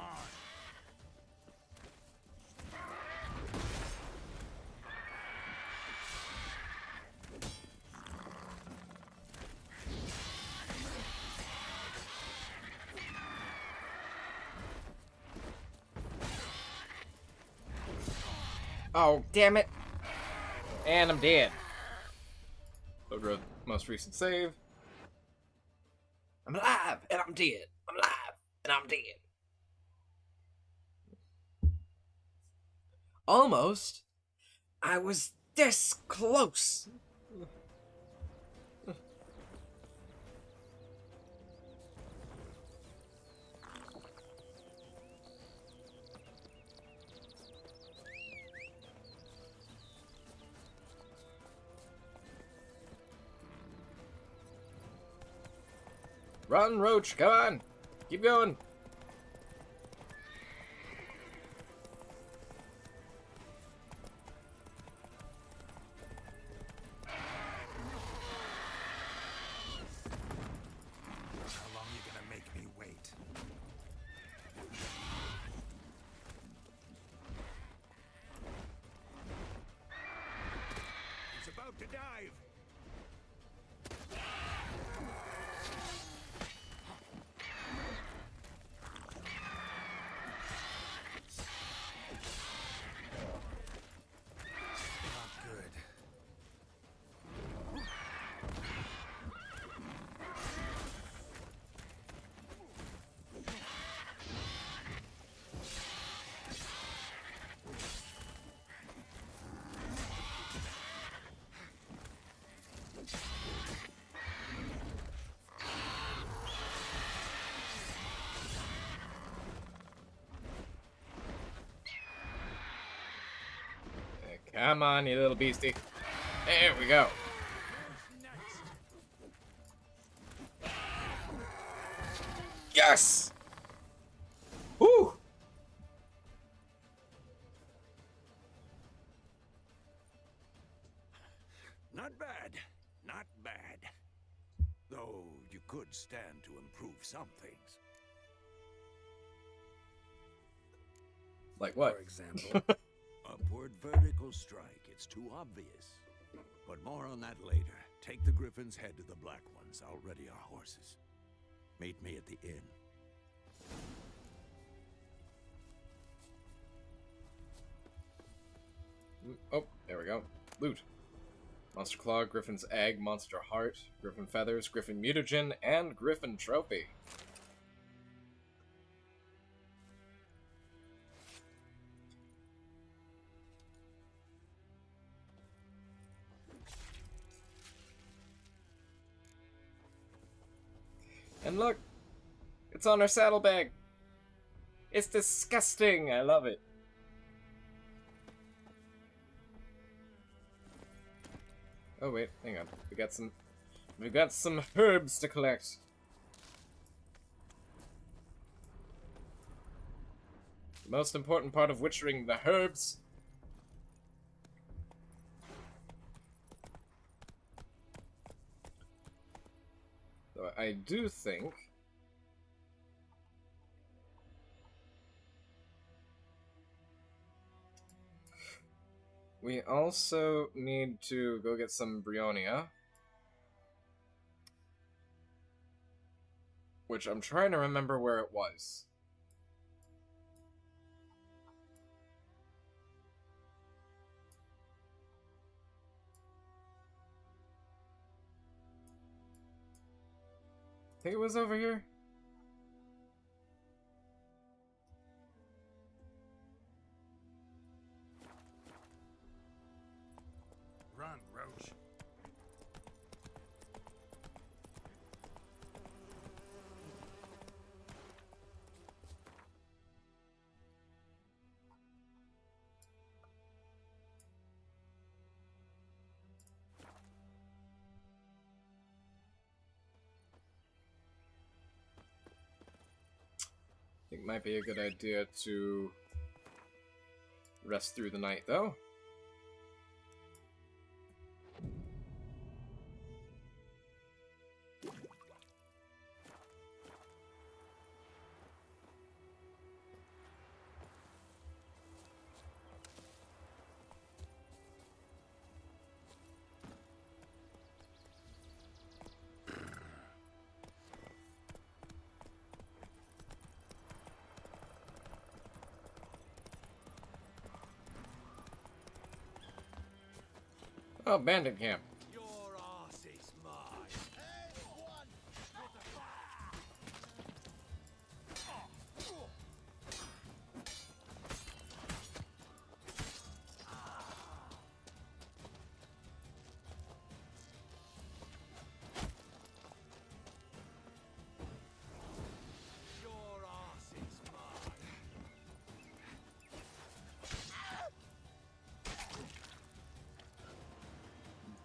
Oh, damn it. And I'm dead. Load most recent save. I'm alive and I'm dead. I'm alive and I'm dead. Almost. I was this close. Run, Roach, come on. Keep going. How long are you gonna make me wait? He's about to dive. Not good. Come on, you little beastie. There we go. Yes! Woo! Not bad. Not bad. Though you could stand to improve some things. Like what? For example. Upward vertical strike. It's too obvious. But more on that later. Take the Griffin's head to the Black Ones. I'll ready our horses. Meet me at the inn. Oh, there we go. Loot. Monster Claw, Griffin's Egg, Monster Heart, Griffin Feathers, Griffin Mutagen, and Griffin Trophy. And look! It's on our saddlebag! It's disgusting! I love it. Oh wait, hang on. We got some herbs to collect. The most important part of witchering, the herbs. So I do think we also need to go get some Brionia. Which I'm trying to remember where it was. I think it was over here. Run, Roach. I think it might be a good idea to rest through the night, though. Oh, bandit camp. Your ass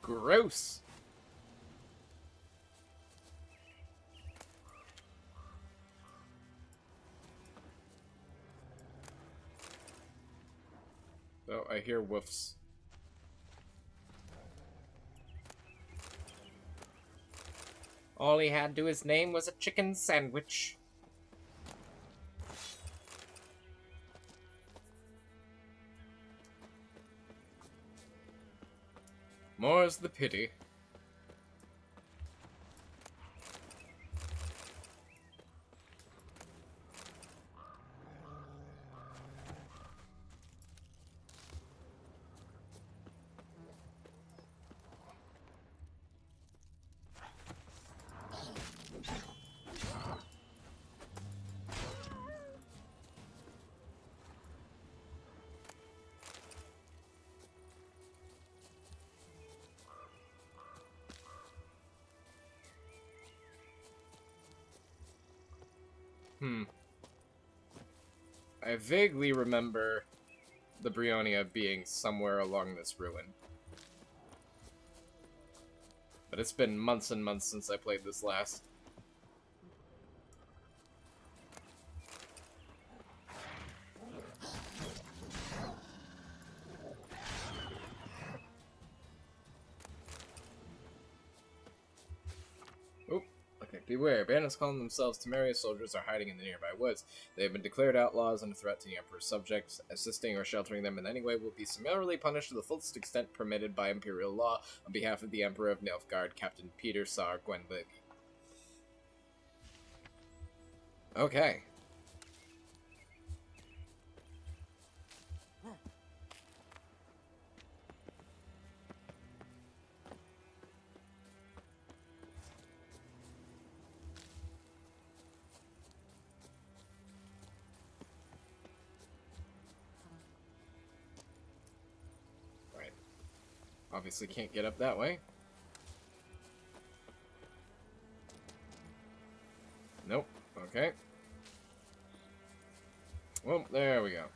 Gross. Oh, I hear woofs. All he had to his name was a chicken sandwich. More's the pity. I vaguely remember the Brionia being somewhere along this ruin. But it's been months and months since I played this last. Beware, bandits calling themselves Temeria soldiers are hiding in the nearby woods. They have been declared outlaws and a threat to the Emperor's subjects. Assisting or sheltering them in any way will be summarily punished to the fullest extent permitted by Imperial law. On behalf of the Emperor of Nilfgaard, Captain Peter Sar Gwenlig. Okay. Obviously can't get up that way. Nope. Okay. Well, there we go.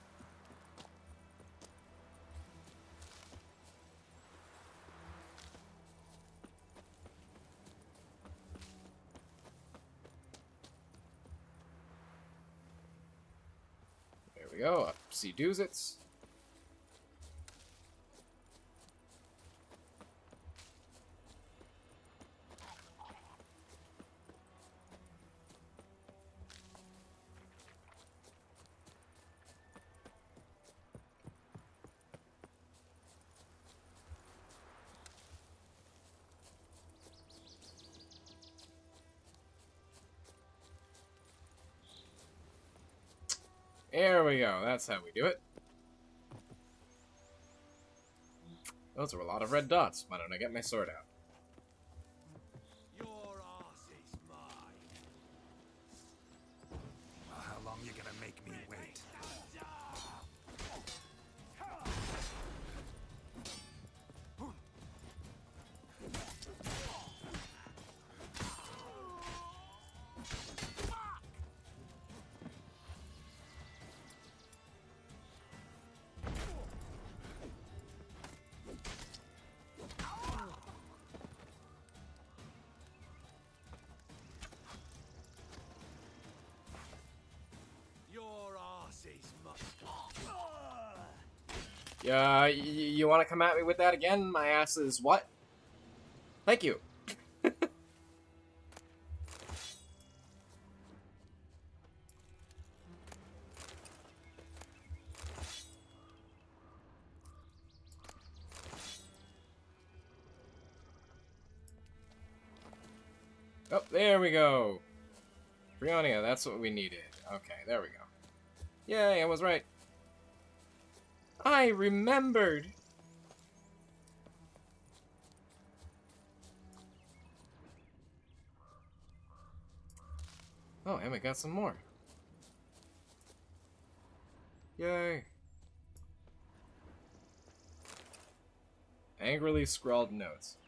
There we go. Up see doozits. There we go. That's how we do it. Those are a lot of red dots. Why don't I get my sword out? Your ass is mine. Well, how long you gonna make me wait? You want to come at me with that again? My ass is what? Thank you. Oh, there we go. Brionia, that's what we needed. Okay, there we go. Yay, I was right. I remembered! Oh, and we got some more. Yay. Angrily scrawled notes.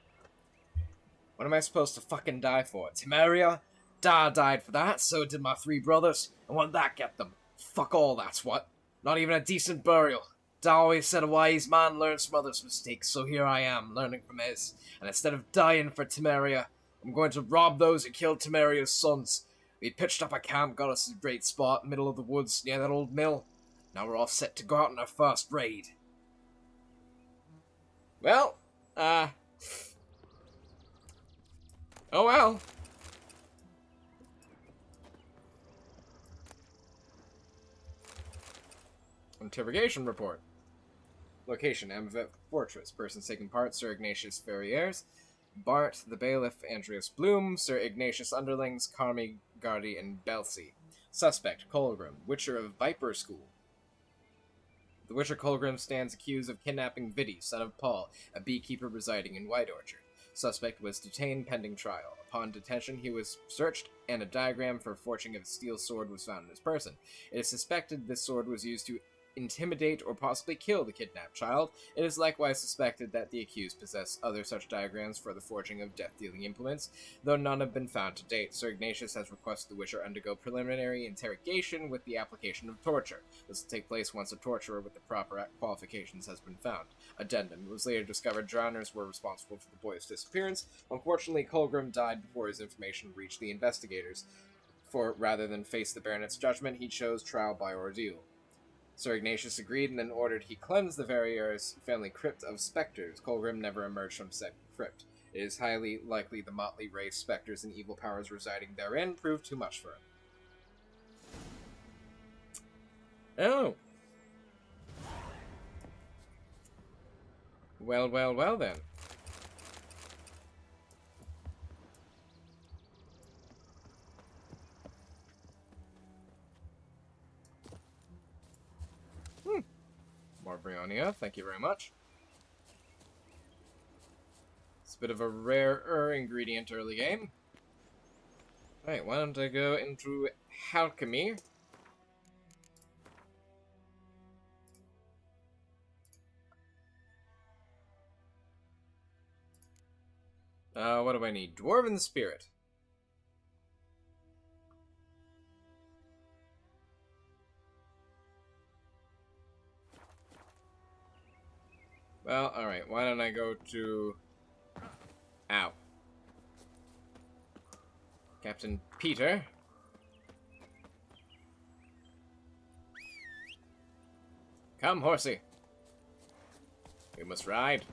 What am I supposed to fucking die for? Temeria? Da died for that, so did my 3 brothers. And what did that get them? Fuck all, that's what. Not even a decent burial. I always said a wise man learns from others' mistakes, so here I am, learning from his. And instead of dying for Temeria, I'm going to rob those who killed Temeria's sons. We pitched up a camp, got us a great spot, middle of the woods, near that old mill. Now we're all set to go out on our first raid. Well, oh well. Interrogation report. Location, Amvet Fortress. Persons taking part, Sir Ignatius Ferriers, Bart, the Bailiff, Andreas Bloom, Sir Ignatius Underlings, Carmi, Gardy, and Belsey. Suspect, Colgrim, Witcher of Viper School. The Witcher Colgrim stands accused of kidnapping Vidi, son of Paul, a beekeeper residing in White Orchard. Suspect was detained pending trial. Upon detention, he was searched, and a diagram for forging of a steel sword was found in his person. It is suspected this sword was used to intimidate or possibly kill the kidnapped child. It is likewise suspected that the accused possess other such diagrams for the forging of death-dealing implements, though none have been found to date. Sir Ignatius has requested the Witcher undergo preliminary interrogation with the application of torture. This will take place once a torturer with the proper qualifications has been found. Addendum. It was later discovered drowners were responsible for the boy's disappearance. Unfortunately, Colgrim died before his information reached the investigators. For rather than face the Baronet's judgment, he chose trial by ordeal. Sir Ignatius agreed and then ordered he cleanse the Verriers' family crypt of specters. Colgrim never emerged from said crypt. It is highly likely the motley race, specters, and evil powers residing therein proved too much for him. Oh. Well, well, well then. More Brionia, thank you very much. It's a bit of a rarer ingredient early game. Alright, why don't I go into alchemy? What do I need? Dwarven Spirit. Well, alright, why don't I go to... Ow. Captain Peter. Come, horsey. We must ride.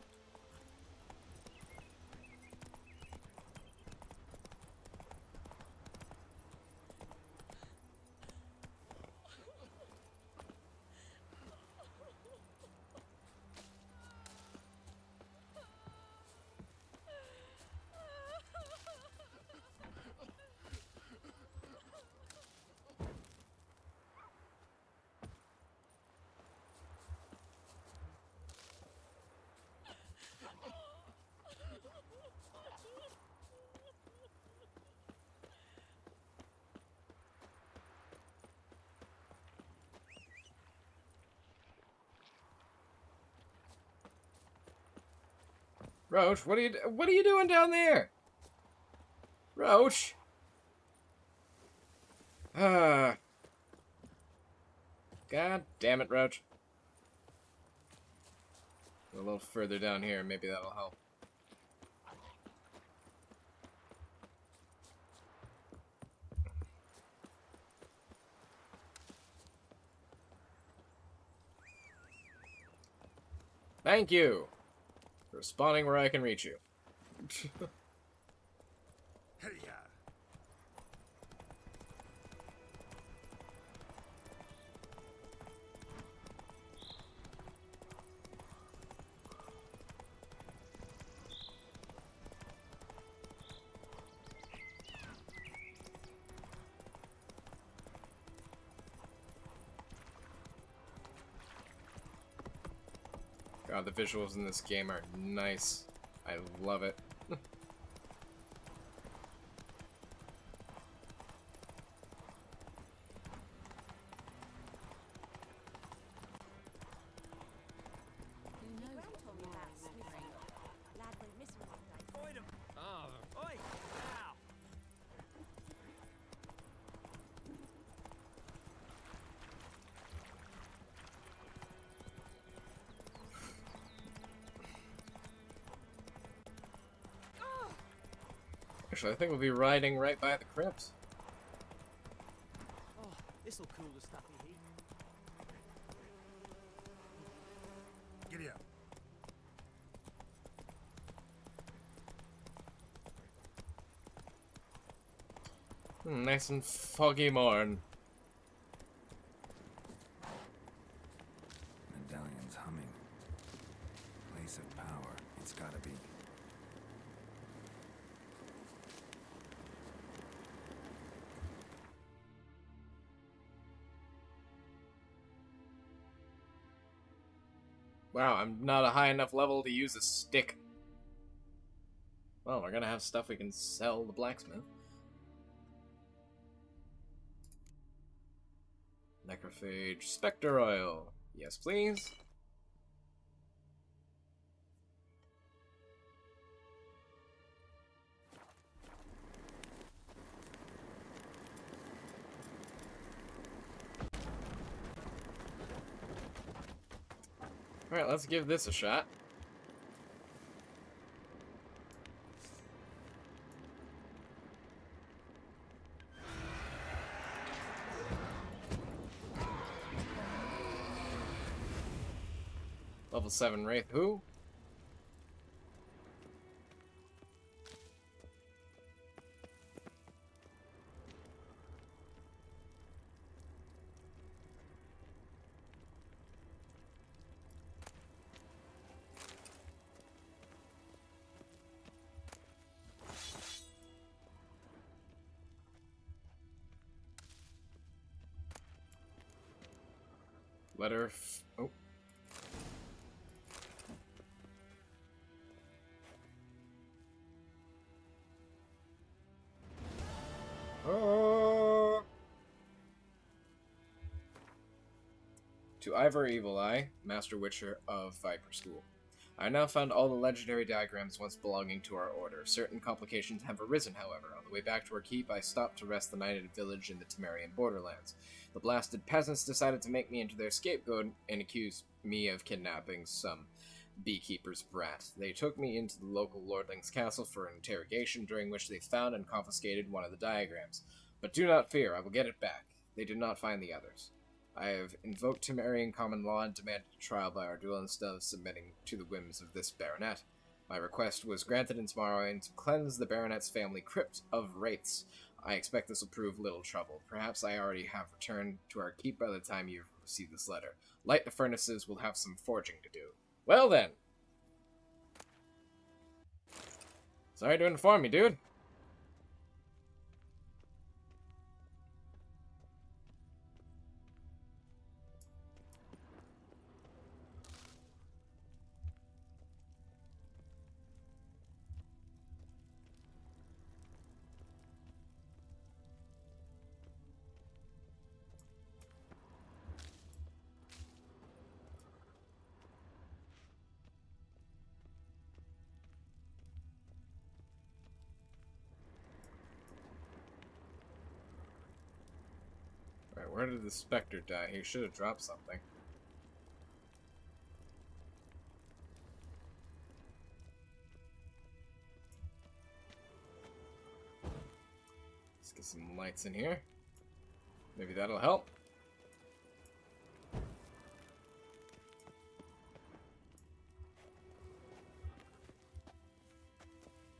Roach, what are you doing down there? Roach. God damn it, Roach. A little further down here, maybe that'll help. Thank you for spawning where I can reach you. God, the visuals in this game are nice. I love it. Actually, I think we'll be riding right by the crypt. Oh, this'll cool the stuffy heat. Giddy up. Nice and foggy morn. Medallion's humming. Place of power. It's gotta be. Wow, I'm not a high enough level to use a stick. Well, we're gonna have stuff we can sell the blacksmith. Necrophage Spectre Oil. Yes, please. Alright, let's give this a shot. Level 7 Wraith who? Letter oh. Oh. To Ivor Evil Eye, Master Witcher of Viper School. I now found all the legendary diagrams once belonging to our order. Certain complications have arisen, however. On the way back to our keep, I stopped to rest the night at a village in the Temerian borderlands. The blasted peasants decided to make me into their scapegoat and accuse me of kidnapping some beekeeper's brat. They took me into the local lordling's castle for an interrogation, during which they found and confiscated one of the diagrams. But do not fear, I will get it back. They did not find the others. I have invoked Temerian common law and demanded a trial by our duel instead of submitting to the whims of this baronet. My request was granted in Tomorrowing to cleanse the baronet's family crypt of wraiths. I expect this will prove little trouble. Perhaps I already have returned to our keep by the time you receive this letter. Light the furnaces, we'll have some forging to do. Well then! Sorry to inform you, dude. Alright, where did the Spectre die? He should have dropped something. Let's get some lights in here. Maybe that'll help.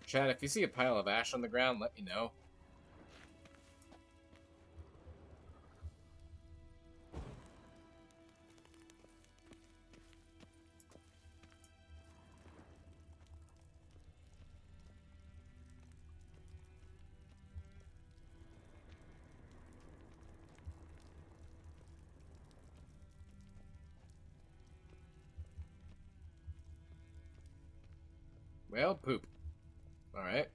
Chad, if you see a pile of ash on the ground, let me know. Well, poop. Alright.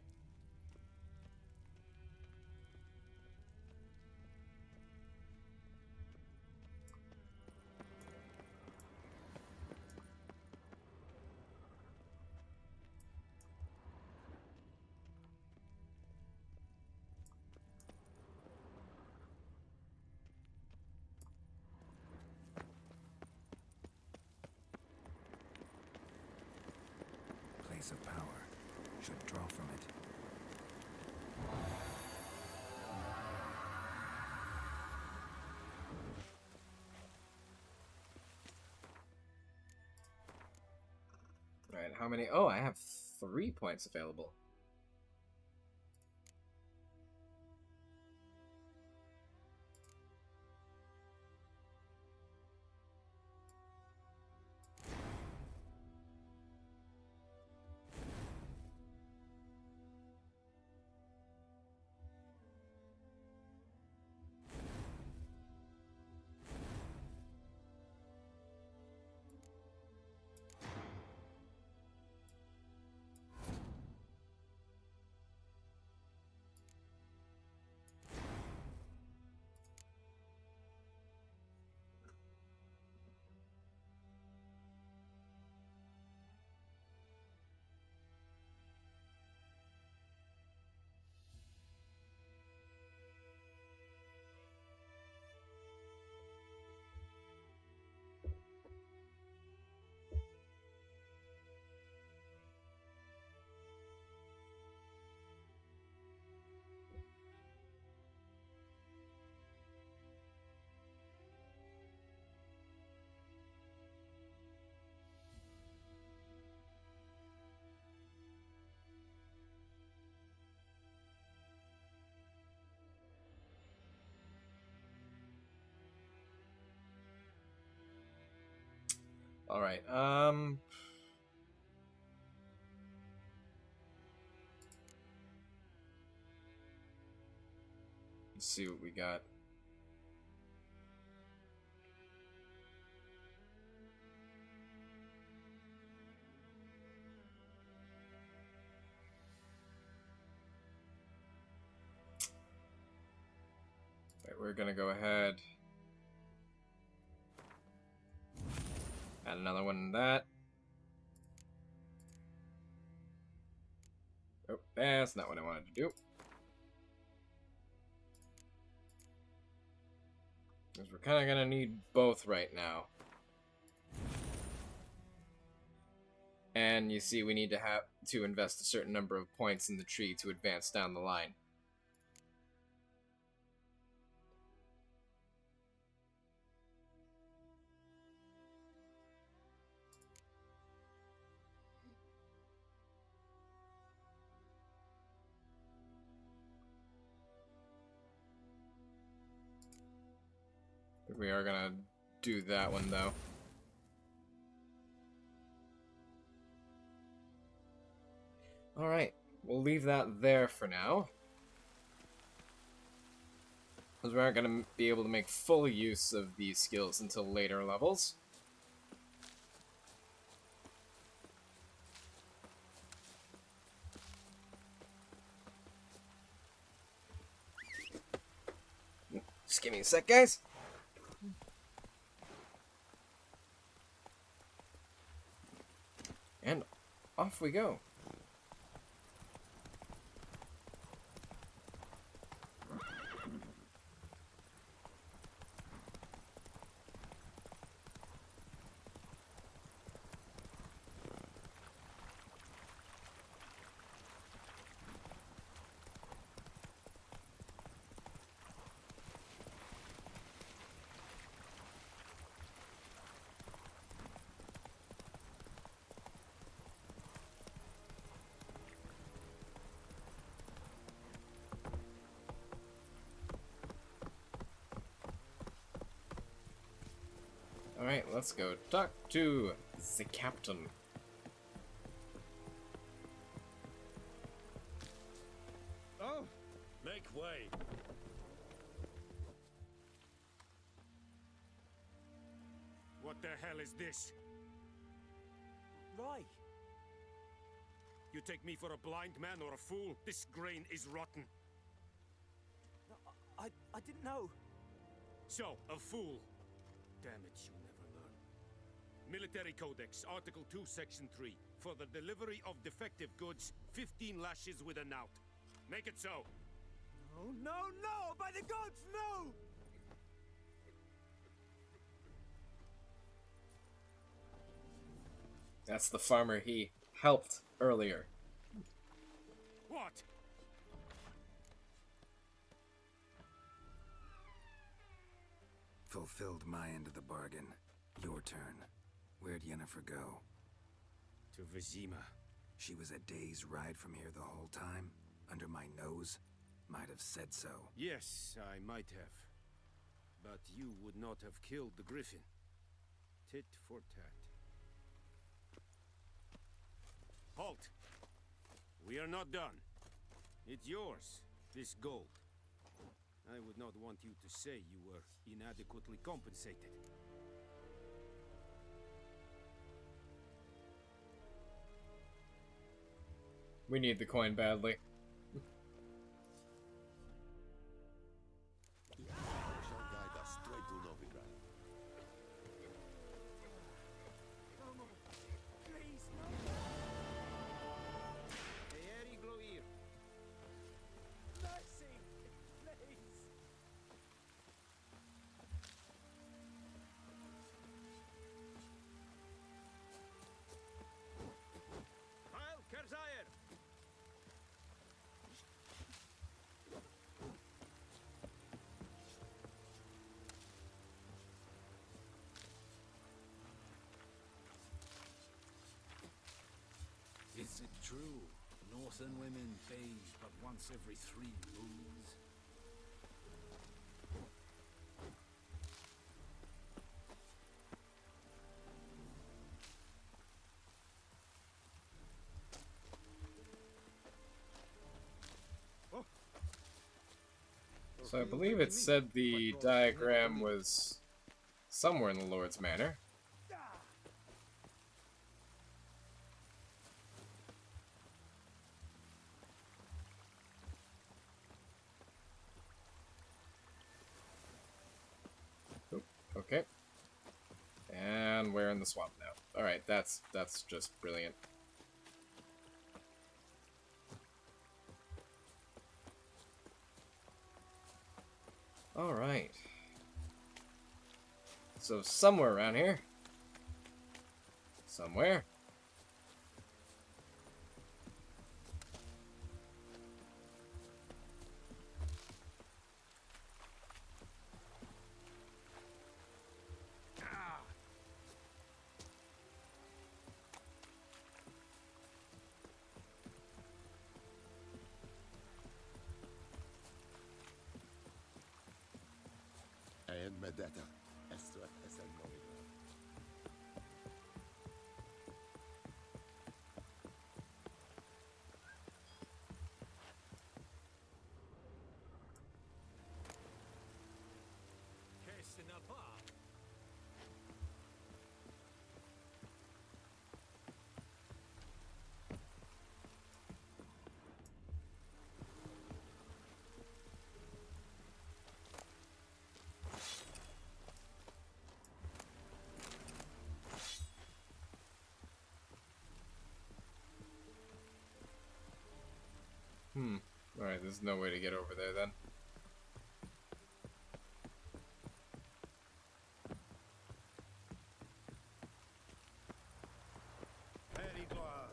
Place of power. Should draw from it. Alright, how many? Oh, I have 3 points available. Alright, let's see what we got. Right, we're gonna go ahead. Add another one in that. Oh, that's not what I wanted to do. Because we're kind of gonna need both right now. And you see, we need to have to invest a certain number of points in the tree to advance down the line. We are gonna do that one though. Alright, we'll leave that there for now. Because we aren't gonna be able to make full use of these skills until later levels. Just give me a sec, guys. And off we go. Alright, let's go talk to the captain. Oh, make way. What the hell is this? Right. You take me for a blind man or a fool? This grain is rotten. No, I didn't know. So, a fool. Damn it, you'll never learn. Military Codex, Article 2, Section 3. For the delivery of defective goods, 15 lashes with a knout. Make it so. No, no, no! By the gods, no! That's the farmer he helped earlier. What? Fulfilled my end of the bargain. Your turn. Where'd Yennefer go? To Vizima. She was a day's ride from here the whole time? Under my nose? Might have said so. Yes, I might have. But you would not have killed the Griffin. Tit for tat. Halt! We are not done. It's yours, this gold. I would not want you to say you were inadequately compensated. We need the coin badly. Shall guide us straight to Novigrad. Please, no. Eri Gloir. Mercy, please. Heil Kerzayer! Is it true? Northern women bathe but once every 3 moons? So I believe it said the diagram was somewhere in the Lord's Manor. Oop, okay. And we're in the swamp now. Alright, that's just brilliant. Alright. So somewhere around here. Somewhere. And Medetta. Estuat Esen Novigrad. Kesinaba. Alright, there's no way to get over there then. Eri Gloir.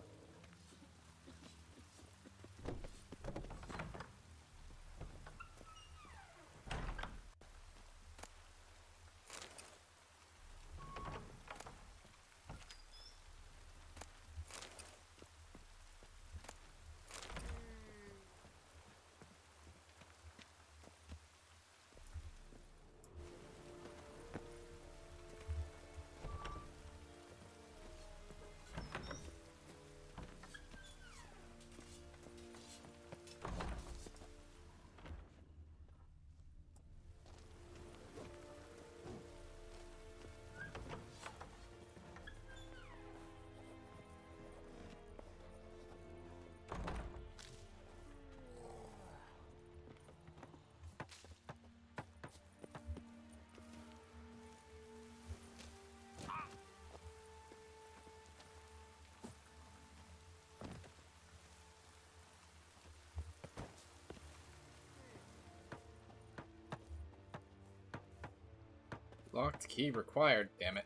Locked key required, damn it.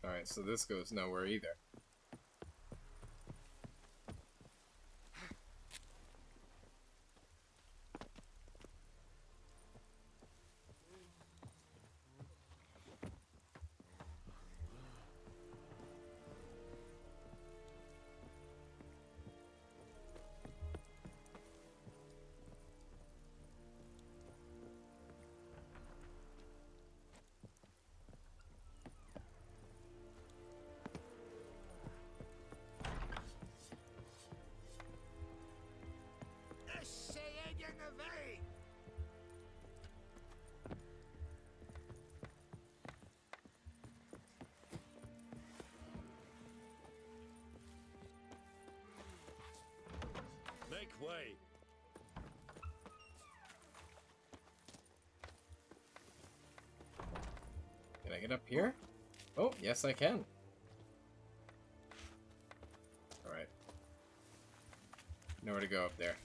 Alright, so this goes nowhere either. Make way. Can I get up here? Oh, yes I can. Alright. Nowhere to go up there.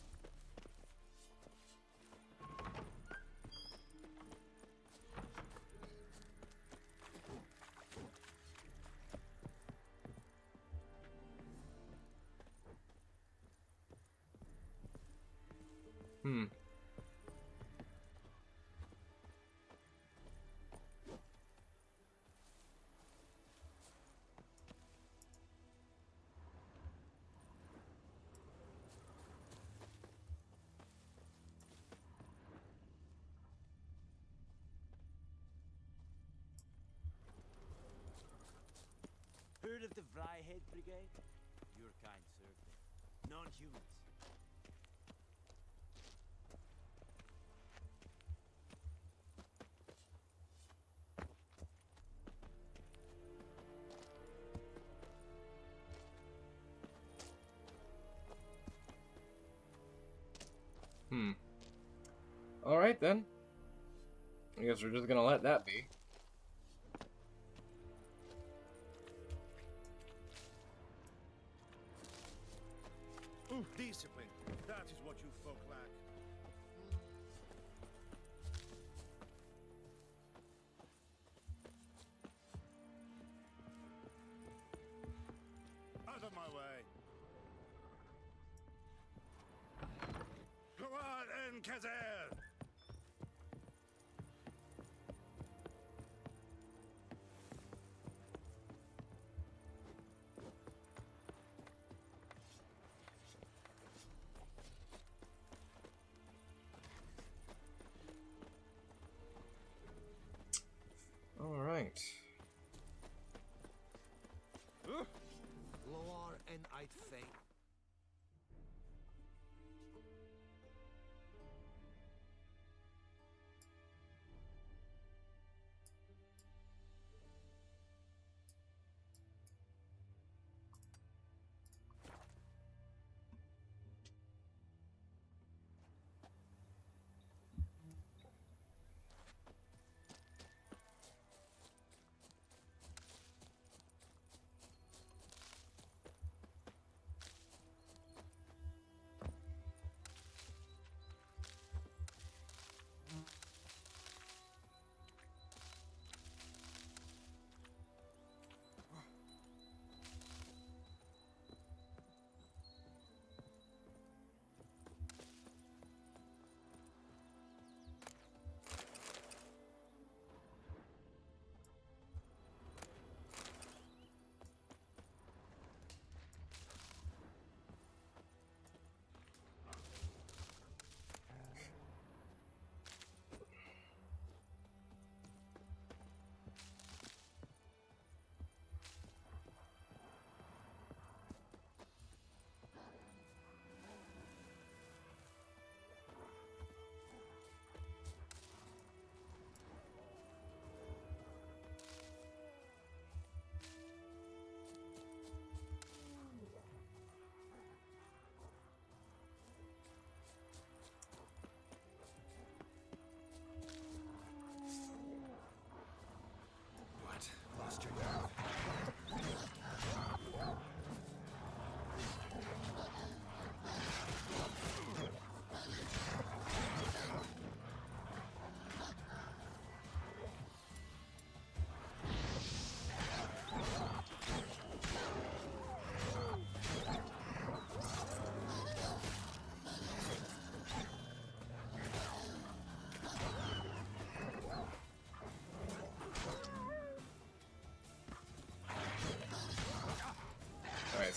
Heard of the Vryhead Brigade? Your kind served them. Non-humans. Alright then. I guess we're just gonna let that be. Discipline. That is what you folk lack. Out of my way. Gloire en Kazer! Alright. Gloire en Uitfein.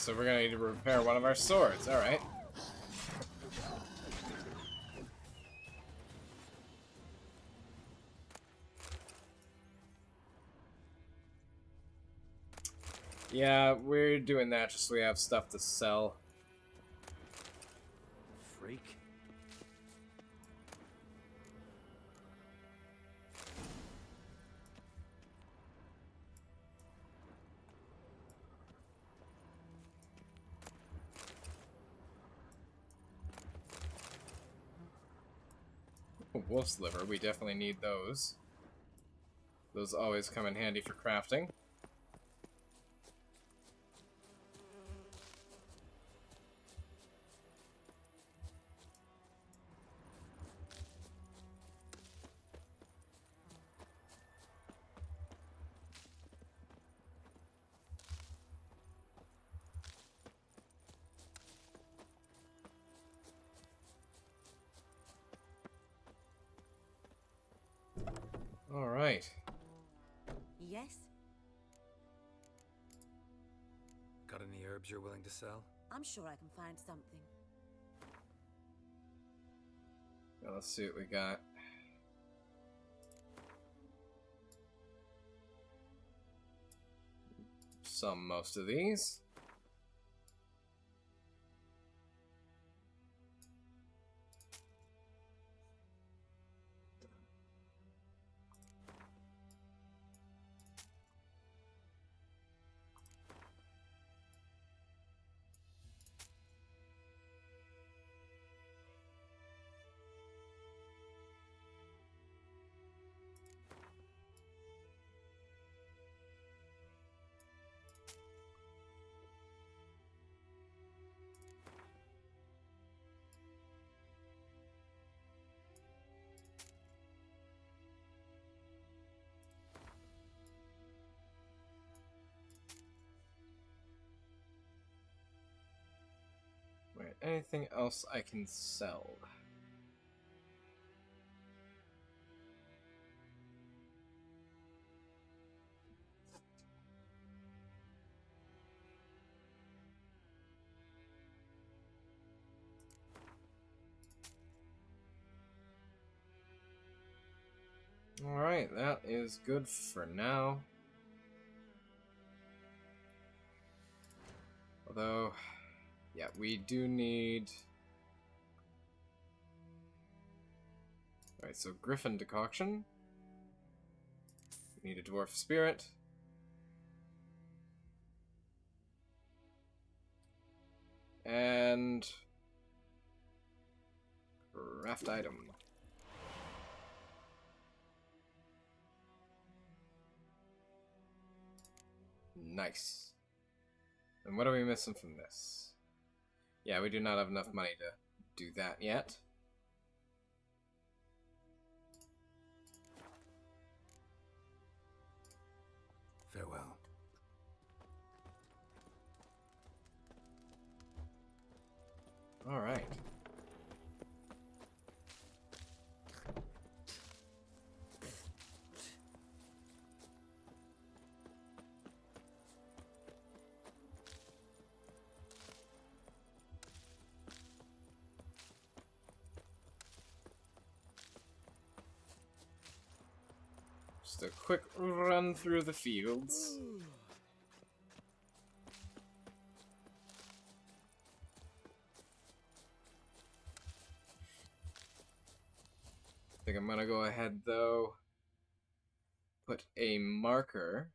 so we're gonna need to repair one of our swords. Alright. Yeah, we're doing that just so we have stuff to sell. Freak. Wolf's liver, we definitely need those. Those always come in handy for crafting. Alright. Yes? Got any herbs you're willing to sell? I'm sure I can find something. Now let's see what we got. Most of these. Right, anything else I can sell? Alright, that is good for now. Although, yeah, we do need... Alright, so Griffin decoction. We need a dwarf spirit. And... craft item. Nice. And what are we missing from this? Yeah, we do not have enough money to do that yet. Farewell. All right. Just a quick run through the fields. I think I'm gonna go ahead though, put a marker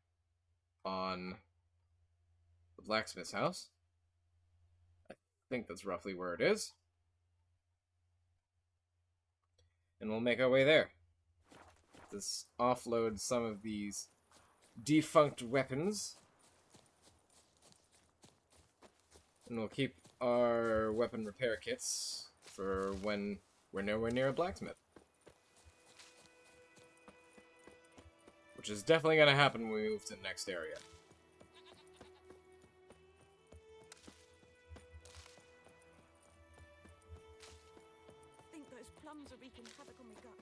on the blacksmith's house. I think that's roughly where it is. And we'll make our way there. Let's offload some of these defunct weapons. And we'll keep our weapon repair kits for when we're nowhere near a blacksmith. Which is definitely going to happen when we move to the next area. I think those plums are wreaking havoc on my gut.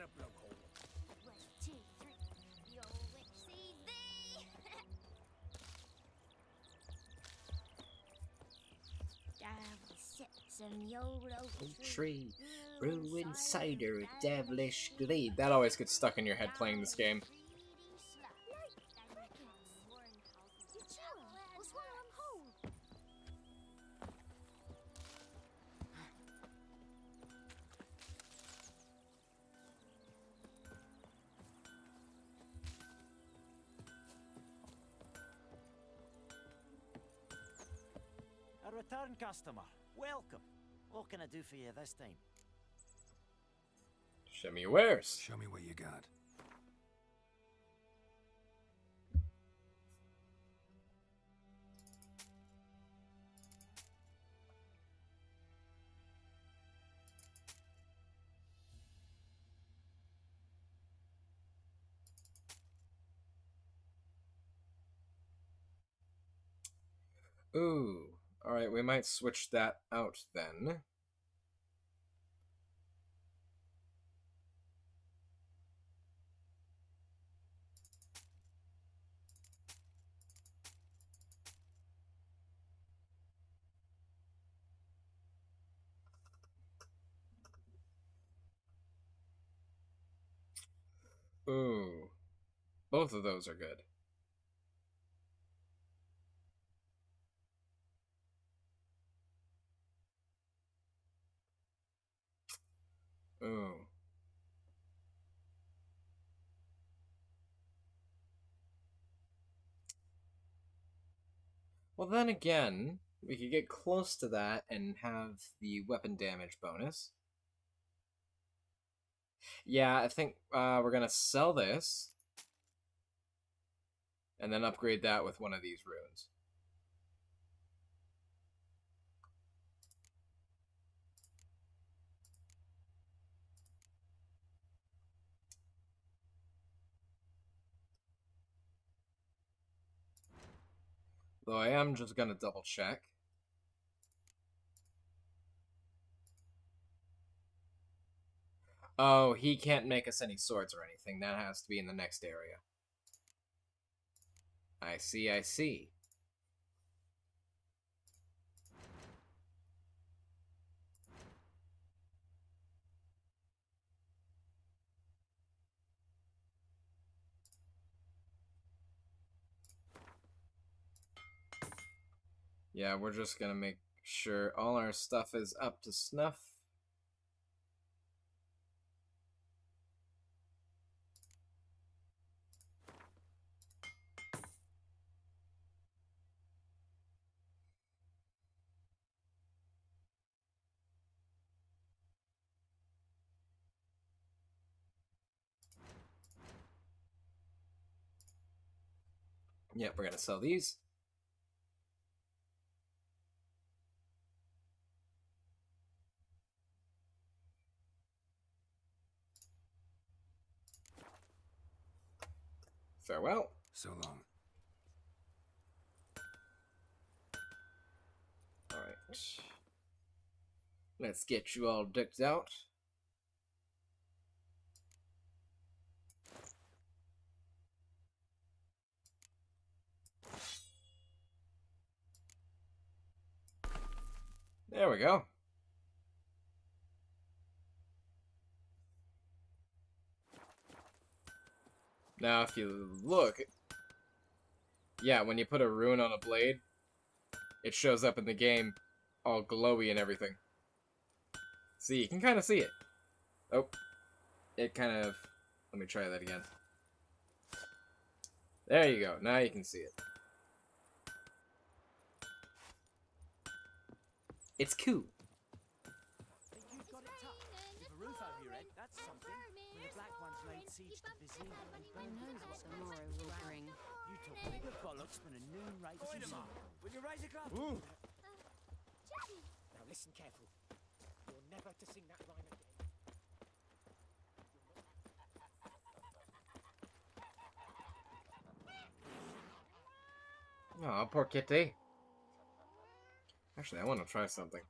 in a blowhole. 1, 2, 3. The old witch sees thee. Devil sits in the old oak Tree, brewing cider with devilish glee. That always gets stuck in your head playing this game. A return customer. Welcome. What can I do for you this time? Show me your wares. Show me what you got. Ooh. Alright, we might switch that out then. Ooh. Both of those are good. Ooh. Well, then again, we could get close to that and have the weapon damage bonus. Yeah, I think we're gonna sell this and then upgrade that with one of these runes. Though I am just gonna double check. Oh, he can't make us any swords or anything. That has to be in the next area. I see, I see. Yeah, we're just gonna make sure all our stuff is up to snuff. Yep, we're gonna sell these. Farewell. So long. Alright. Let's get you all decked out. There we go. Now, if you look, yeah, when you put a rune on a blade, it shows up in the game all glowy and everything. See, you can kind of see it. Oh, it kind of... Let me try that again. There you go. Now you can see it. It's cool. You've got it tough. With a roof over your head, that's something. When the Black Ones laid siege to Vizima and burned knows the what the morrow will bring. You talk bigger bollocks than a noon rape. Point 'em up. Will you raise a glass? Now listen careful. You're never to sing that rhyme again. Aw, poor kitty. Actually, I want to try something.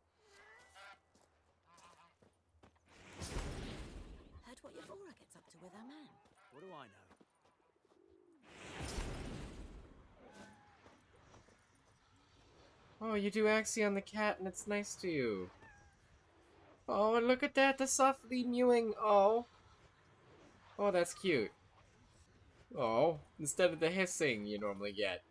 Heard what you're for again? chapter with her man. What do I know? Oh, you do Axion the cat, and it's nice to you. Oh, and look at that, the softly mewing. Oh. Oh, that's cute. Oh, instead of the hissing you normally get.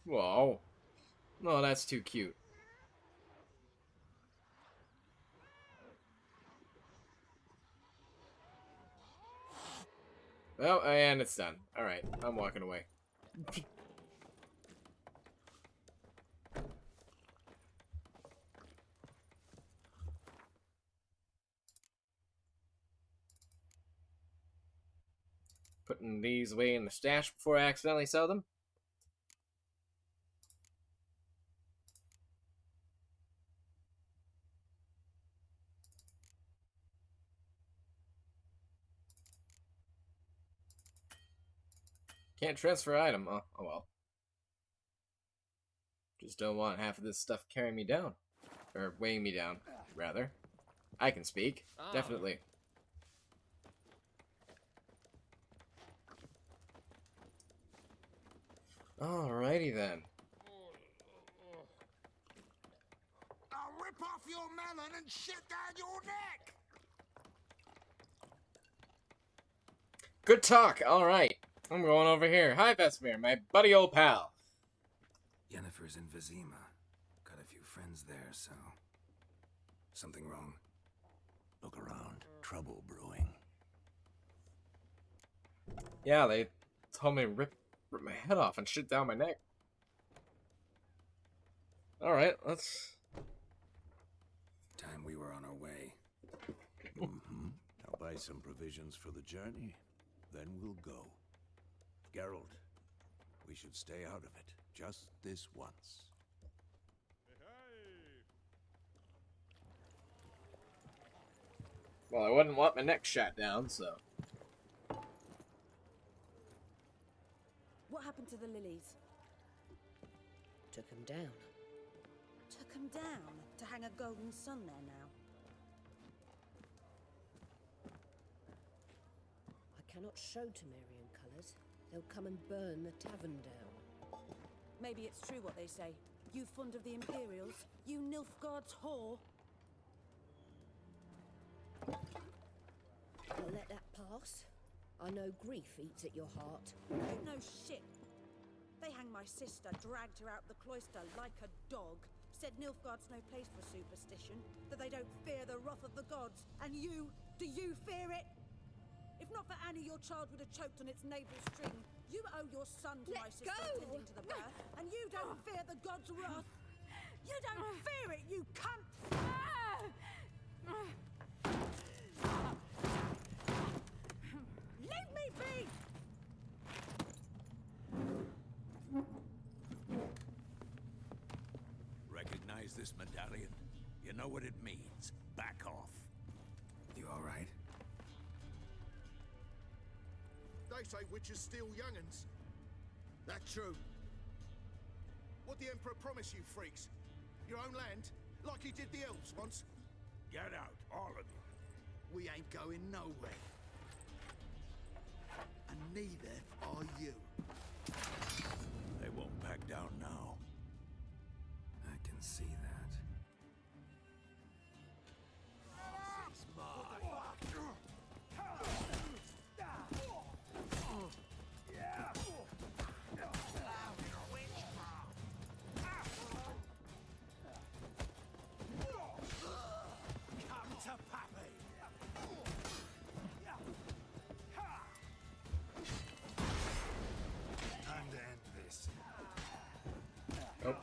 Whoa. Oh, that's too cute. Oh, and it's done. Alright, I'm walking away. Putting these away in the stash before I accidentally sell them. Can't transfer item. Oh well. Just don't want half of this stuff carrying me down. Or weighing me down, rather. I can speak. Definitely. Alrighty then. I'll rip off your melon and shit down your neck! Good talk. Alright. I'm going over here. Hi, Vesemir, my buddy old pal. Yennefer's in Vizima. Got a few friends there, so... Something wrong? Look around. Trouble brewing. Yeah, they told me to rip my head off and shit down my neck. Alright, let's... Time we were on our way. I'll buy some provisions for the journey. Then we'll go. Geralt, we should stay out of it. Just this once. Well, I wouldn't want my neck shot down, so... What happened to the lilies? Took him down. Took them down to hang a golden sun there now. I cannot show Temerian colours. They'll come and burn the tavern down. Maybe it's true what they say. You fond of the Imperials? You Nilfgaard's whore? I'll let that pass. I know grief eats at your heart. You know shit. They hanged my sister, dragged her out the cloister like a dog. Said Nilfgaard's no place for superstition, that they don't fear the wrath of the gods. And you, do you fear it? If not for Annie, your child would have choked on its navel string. You owe your son to my sister attending to the birth, and you don't fear the gods' wrath. You don't fear it, you cunt! Leave me be! Recognize this medallion? You know what it means. Back off. You alright? They say witches steal young'uns. That's true. What'd the Emperor promise you freaks? Your own land? Like he did the elves once? Get out, all of you. We ain't going nowhere. And neither are you. They won't back down now. I can see that. This is mine. Come to Pappy! Time to end this. Nope.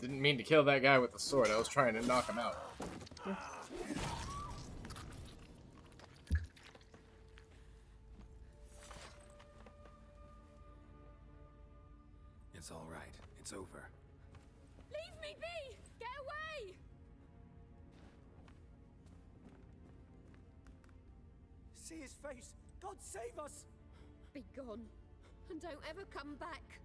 Didn't mean to kill that guy with the sword. I was trying to knock him out. It's all right. It's over. Leave me be! Get away! See his face? God save us! Be gone, and don't ever come back.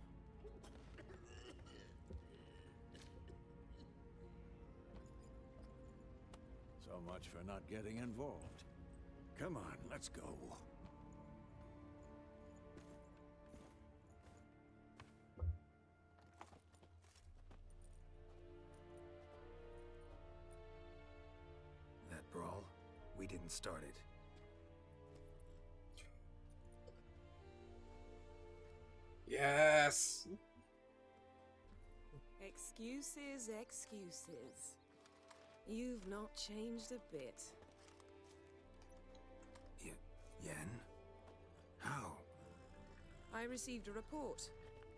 So much for not getting involved. Come on, let's go. That brawl, we didn't start it. Yes! Excuses, excuses. You've not changed a bit. Yen? How? I received a report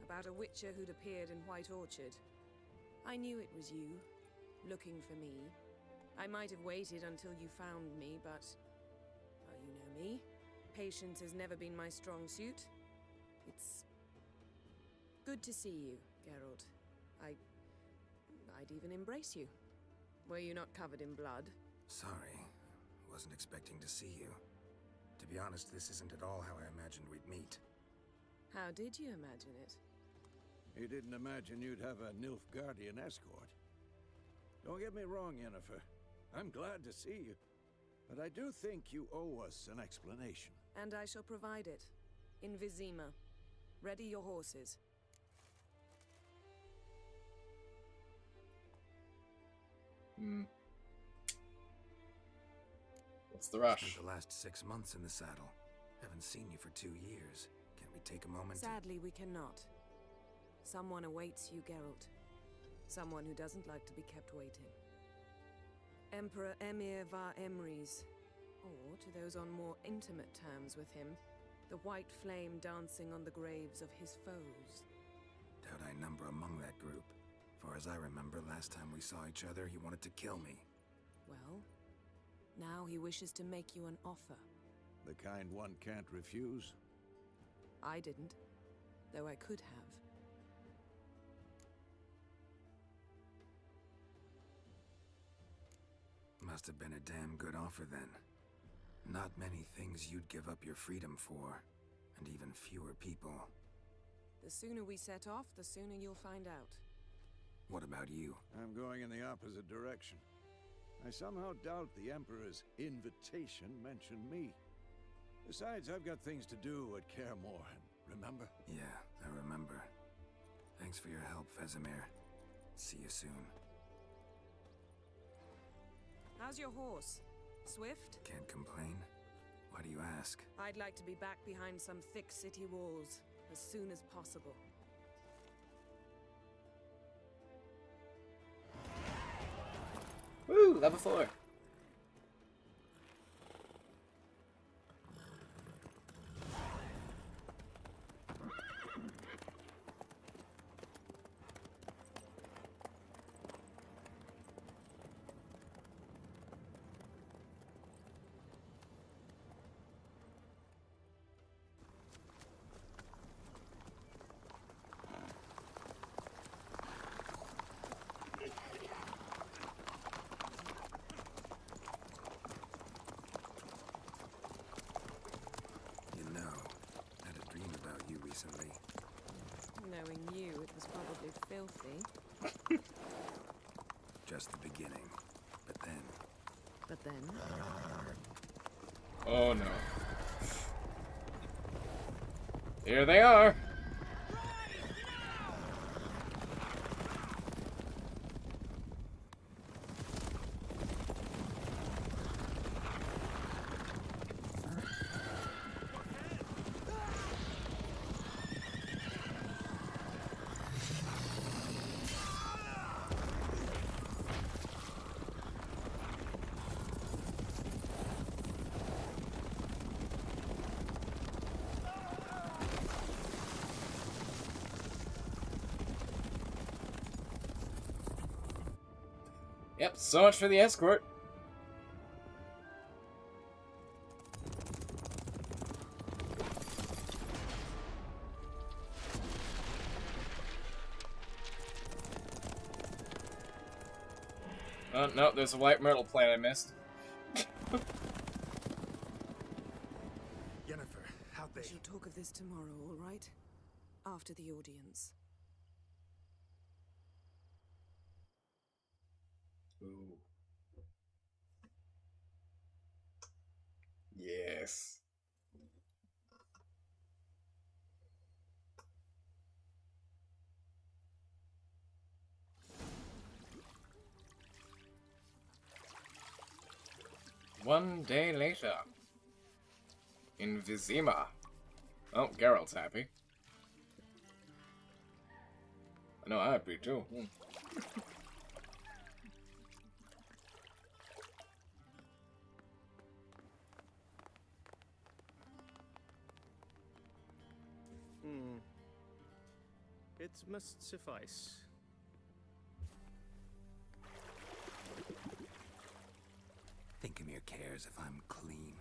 about a witcher who'd appeared in White Orchard. I knew it was you, looking for me. I might have waited until you found me, but... well, you know me. Patience has never been my strong suit. It's... good to see you, Geralt. I'd even embrace you. Were you not covered in blood? Sorry. Wasn't expecting to see you. To be honest, this isn't at all how I imagined we'd meet. How did you imagine it? You didn't imagine you'd have a Nilfgaardian escort. Don't get me wrong, Yennefer. I'm glad to see you. But I do think you owe us an explanation. And I shall provide it. In Vizima. Ready your horses. What's the rush? Spent the last 6 months in the saddle. Haven't seen you for 2 years. Can't we take a moment? Sadly, we cannot. Someone awaits you, Geralt. Someone who doesn't like to be kept waiting. Emperor Emir var Emrys. Or, to those on more intimate terms with him, the white flame dancing on the graves of his foes. Doubt I number among that group. Far as I remember, last time we saw each other, he wanted to kill me. Well, now he wishes to make you an offer. The kind one can't refuse? I didn't, though I could have. Must have been a damn good offer then. Not many things you'd give up your freedom for, and even fewer people. The sooner we set off, the sooner you'll find out. What about you? I'm going in the opposite direction. I somehow doubt the Emperor's invitation mentioned me. Besides, I've got things to do at Kaer Morhen, remember? Yeah, I remember. Thanks for your help, Vesemir. See you soon. How's your horse? Swift? Can't complain. Why do you ask? I'd like to be back behind some thick city walls as soon as possible. Woo! Level 4. Recently. Knowing you, it was probably filthy. Just the beginning. But then... But then? Oh no. Here they are! Yep, so much for the escort. Oh, no, there's a white myrtle plant I missed. Yennefer, be. We shall talk of this tomorrow, all right? After the audience. Ooh. Yes. One day later, in Vizima. Oh, Geralt's happy. I know I'd be too. It must suffice. Vesemir cares if I'm clean.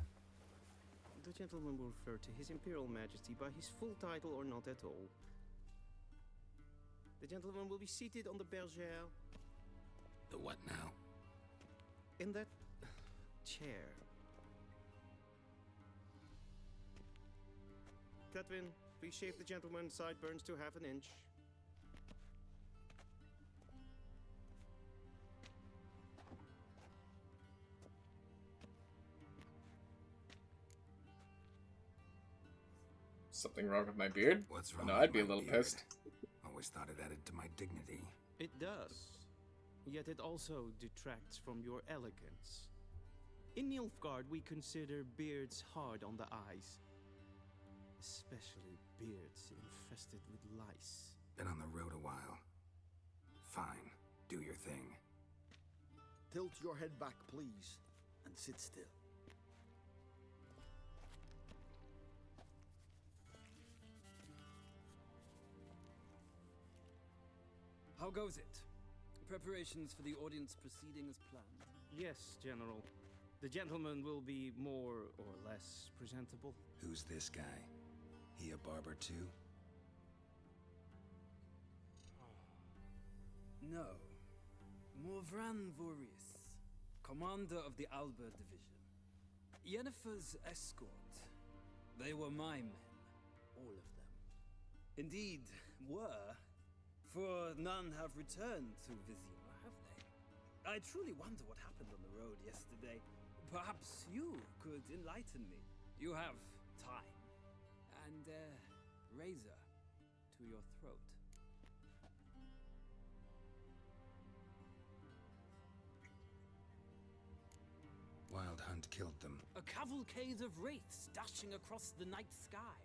The gentleman will refer to His Imperial Majesty by his full title or not at all. The gentleman will be seated on the bergère. The what now? In that chair. Griffin, please shave the gentleman's sideburns to half an inch. Something wrong with my beard? What's wrong? No, with I'd be a my little beard? pissed. Always thought it added to my dignity. It does. Yet it also detracts from your elegance. In Nilfgaard, we consider beards hard on the eyes. Especially beards infested with lice. Been on the road a while. Fine. Do your thing. Tilt your head back, please, and sit still. How goes it? Preparations for the audience proceeding as planned? Yes, General. The gentleman will be more or less presentable. Who's this guy? He a barber too? No. Morvran Voris, commander of the Alba Division. Yennefer's escort. They were my men, all of them. Indeed, were. For none have returned to Vizima, have they? I truly wonder what happened on the road yesterday. Perhaps you could enlighten me. You have time. And a razor to your throat. Wild Hunt killed them. A cavalcade of wraiths dashing across the night sky.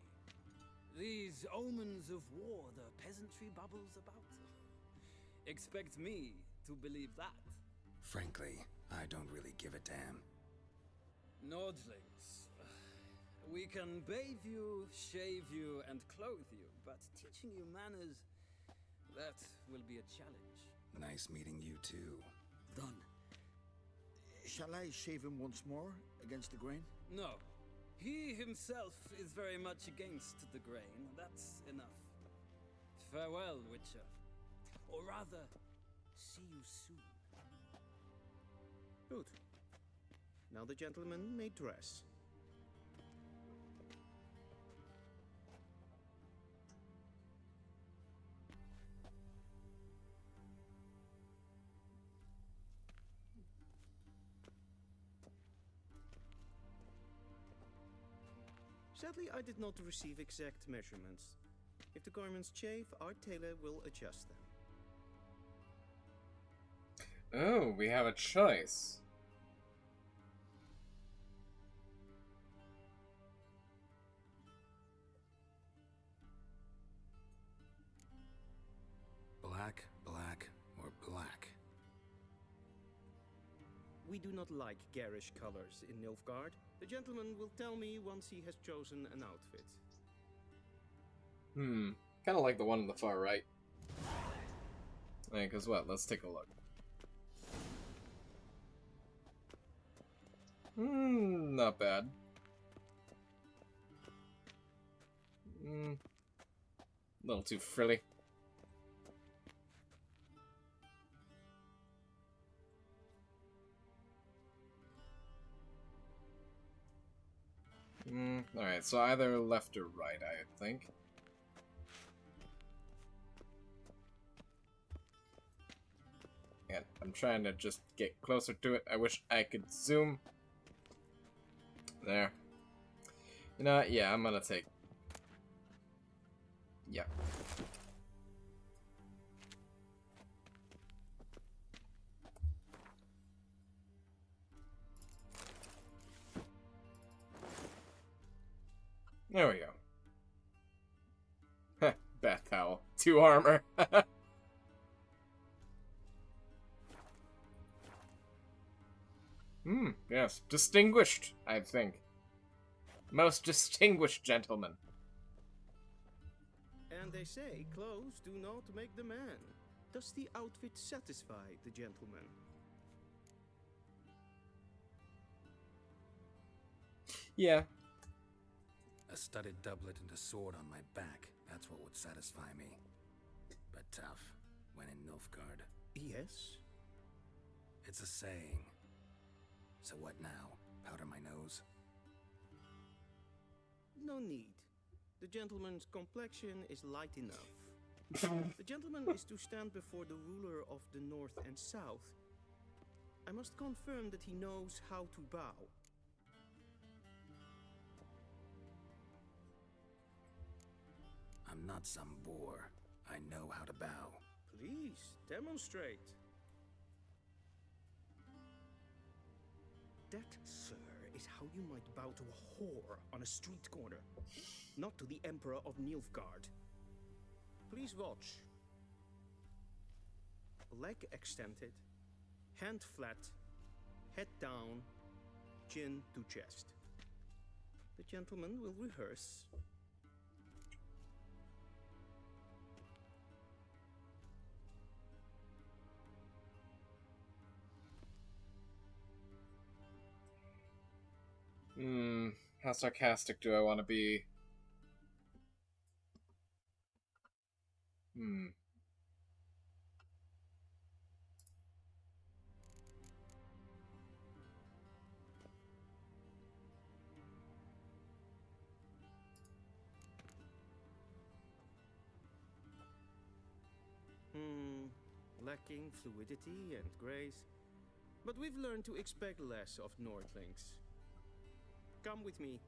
These omens of war the peasantry bubbles about. Expect me to believe that. Frankly, I don't really give a damn. Nordlings. We can bathe you, shave you, and clothe you, but teaching you manners, that will be a challenge. Nice meeting you too. Done. Shall I shave him once more against the grain? No. He himself is very much against the grain. That's enough. Farewell, Witcher. Or rather, see you soon. Good. Now the gentleman may dress. Sadly, I did not receive exact measurements. If the garments chafe, our tailor will adjust them. Oh, we have a choice. Black, black, or black? We do not like garish colors in Nilfgaard. The gentleman will tell me once he has chosen an outfit. Kind of like the one on the far right. Hey, cause what? Let's take a look. Not bad. A little too frilly. Alright, so either left or right, I think. And I'm trying to just get closer to it. I wish I could zoom. There. You know what? Yeah, I'm gonna take... Yeah. There we go. Heh, bath towel. 2 armor. Yes. Distinguished, I think. Most distinguished gentleman. And they say clothes do not make the man. Does the outfit satisfy the gentleman? Yeah. A studded doublet and a sword on my back. That's what would satisfy me. But tough, when in Nilfgaard. Yes? It's a saying. So what now? Powder my nose? No need. The gentleman's complexion is light enough. The gentleman is to stand before the ruler of the North and South. I must confirm that he knows how to bow. I'm not some boor. I know how to bow. Please, demonstrate. That, sir, is how you might bow to a whore on a street corner, not to the Emperor of Nilfgaard. Please watch. Leg extended, hand flat, head down, chin to chest. The gentleman will rehearse. How sarcastic do I want to be? Lacking fluidity and grace. But we've learned to expect less of Nordlings. Come with me.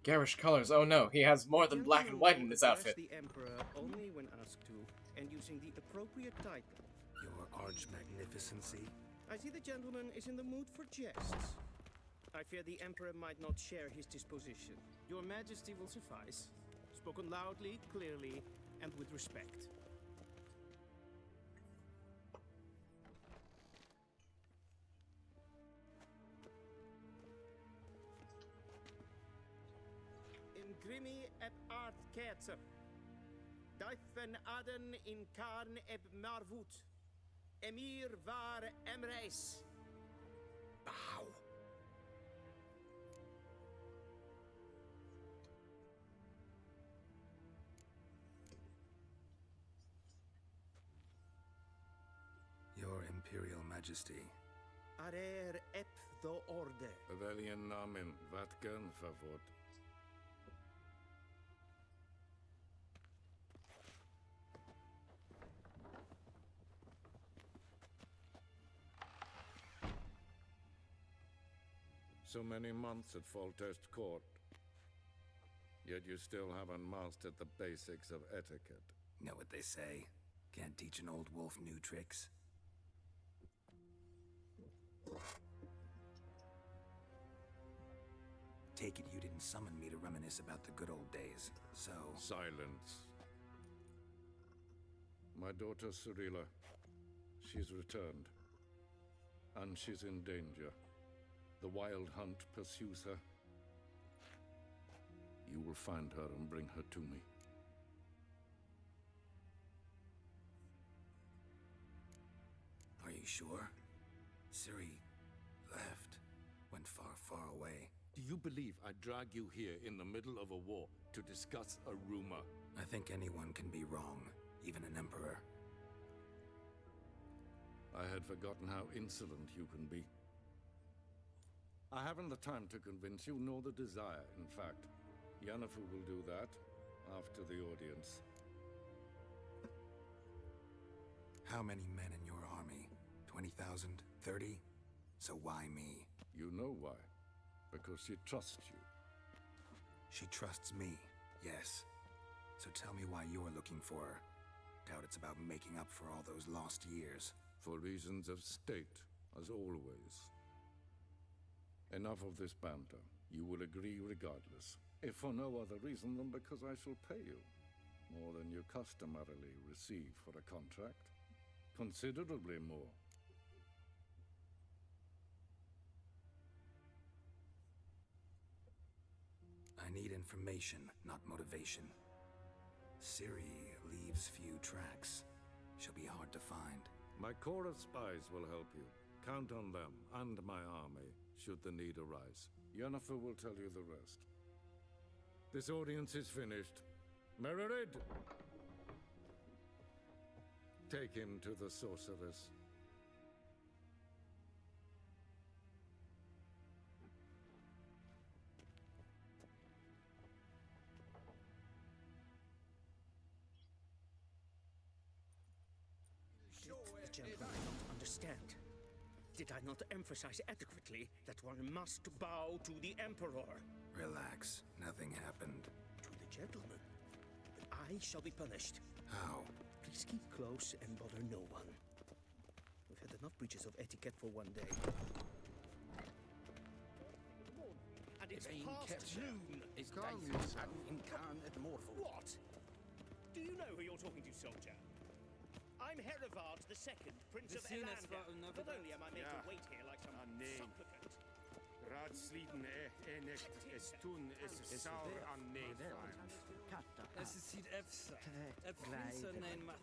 Garish colors. Oh no, he has more than black and white in his outfit. The Emperor only when asked to, and using the appropriate title. Your arch magnificency. I see the gentleman is in the mood for jests. I fear the Emperor might not share his disposition. Your Majesty will suffice. Spoken loudly, clearly, and with respect. Grimi eb aardkeertse. Duiven aden in karn eb marvoet. Emir var emreis. Bow. Your Imperial Majesty. Arer eb the orde. Weljen namen, wat kan favort? So many months at Foltest Court, yet you still haven't mastered the basics of etiquette. Know what they say? Can't teach an old wolf new tricks. Take it you didn't summon me to reminisce about the good old days, so... Silence. My daughter Cyrilla, she's returned. And she's in danger. The Wild Hunt pursues her. You will find her and bring her to me. Are you sure? Ciri left. Went far, far away. Do you believe I drag you here in the middle of a war to discuss a rumor? I think anyone can be wrong, even an emperor. I had forgotten how insolent you can be. I haven't the time to convince you, nor the desire, in fact. Yennefer will do that after the audience. How many men in your army? 20,000? 30? So why me? You know why. Because she trusts you. She trusts me, yes. So tell me why you're looking for her. Doubt it's about making up for all those lost years. For reasons of state, as always. Enough of this banter. You will agree regardless. If for no other reason than because I shall pay you. More than you customarily receive for a contract. Considerably more. I need information, not motivation. Ciri leaves few tracks. She'll be hard to find. My corps of spies will help you. Count on them, and my army, should the need arise. Yennefer will tell you the rest. This audience is finished. Mererid! Take him to the sorceress. The gentleman not understand. Did I not emphasize adequately that one must bow to the Emperor? Relax. Nothing happened. To the gentleman. But I shall be punished. How? Please keep close and bother no one. We've had enough breaches of etiquette for one day. And it's past noon. What? Do you know who you're talking to, soldier? I'm Herivard II, Prince of Elander. Not only am I made to wait here like some supplicant. Raadsliden echt is toen is sauer aan neervaart. Es ziet efsa. Het prinsen neem maar.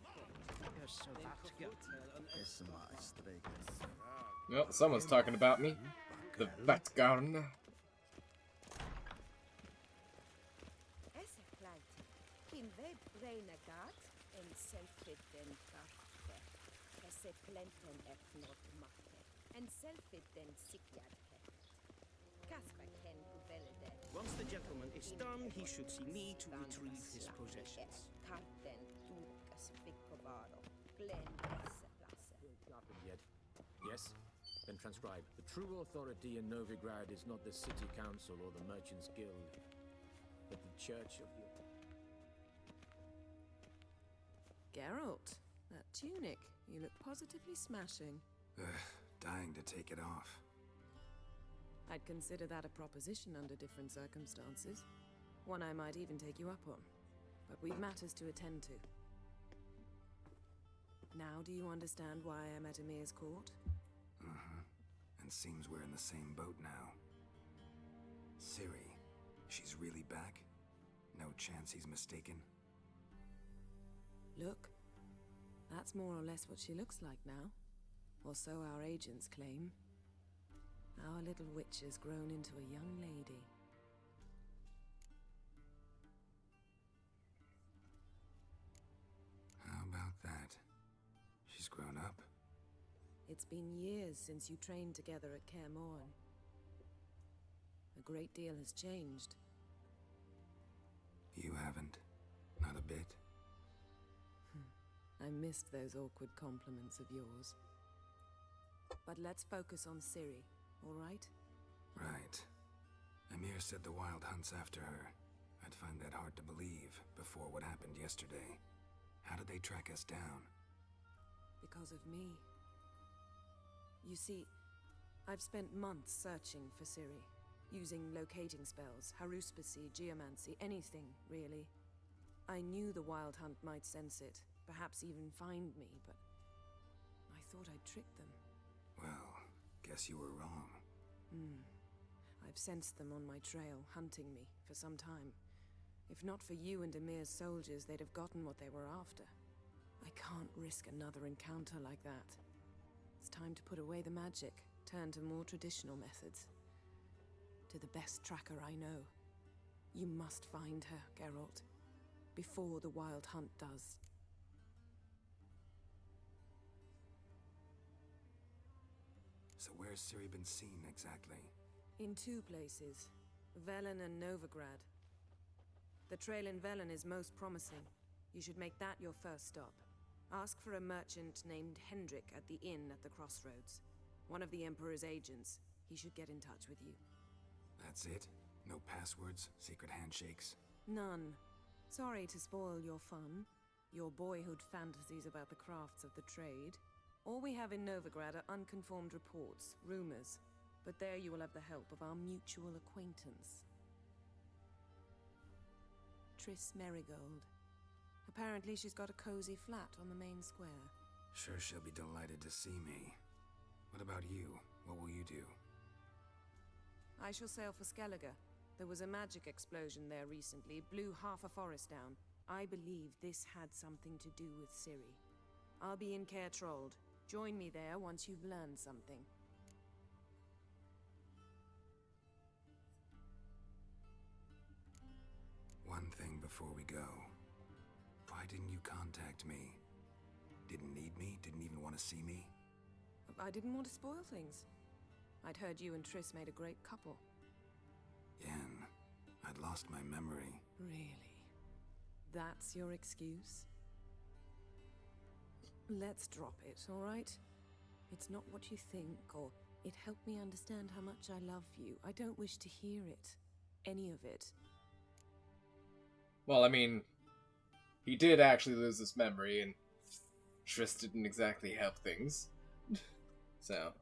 Well, someone's talking about me. The Vatgarn. Kim we braina gat en selfit den karte. Esse plenten not matte. En selfit den sikkert het. Kasper ken uvelde. Once the gentleman is done, he should see me to retrieve his possessions. Karten turkas vikovaro. Glen esse place. Yet. Yes? Then transcribe. The true authority in Novigrad is not the city council or the merchants' guild, but the church of the... Geralt, that tunic. You look positively smashing. Dying to take it off. I'd consider that a proposition under different circumstances. One I might even take you up on. But we've matters to attend to. Now do you understand why I'm at Emir's court? And seems we're in the same boat now. Ciri, she's really back? No chance he's mistaken? Look, that's more or less what she looks like now. Or so our agents claim. Our little witch has grown into a young lady. How about that? She's grown up? It's been years since you trained together at Kaer Morhen. A great deal has changed. You haven't? Not a bit? I missed those awkward compliments of yours. But let's focus on Ciri, all right? Right. Emir said the Wild Hunt's after her. I'd find that hard to believe before what happened yesterday. How did they track us down? Because of me. You see, I've spent months searching for Ciri, using locating spells, haruspicy, geomancy, anything, really. I knew the Wild Hunt might sense it, perhaps even find me, but I thought I'd trick them. Well, guess you were wrong. I've sensed them on my trail, hunting me, for some time. If not for you and Emir's soldiers, they'd have gotten what they were after. I can't risk another encounter like that. It's time to put away the magic, turn to more traditional methods. To the best tracker I know. You must find her, Geralt, before the Wild Hunt does. So where's Ciri been seen exactly? In 2 places, Velen and Novigrad. The trail in Velen is most promising. You should make that your first stop. Ask for a merchant named Hendrik at the inn at the crossroads. One of the Emperor's agents. He should get in touch with you. That's it? No passwords, secret handshakes? None. Sorry to spoil your fun, your boyhood fantasies about the crafts of the trade. All we have in Novigrad are unconfirmed reports, rumors. But there you will have the help of our mutual acquaintance. Triss Merigold. Apparently she's got a cozy flat on the main square. Sure she'll be delighted to see me. What about you? What will you do? I shall sail for Skellige. There was a magic explosion there recently, blew half a forest down. I believe this had something to do with Ciri. I'll be in Caer Trold. Join me there once you've learned something. One thing before we go. Why didn't you contact me? Didn't need me? Didn't even want to see me? I didn't want to spoil things. I'd heard you and Triss made a great couple. Yen, I'd lost my memory. Really? That's your excuse? Let's drop it, all right? It's not what you think, or it helped me understand how much I love you. I don't wish to hear it. Any of it. Well, I mean, he did actually lose his memory, and Triss didn't exactly help things. So.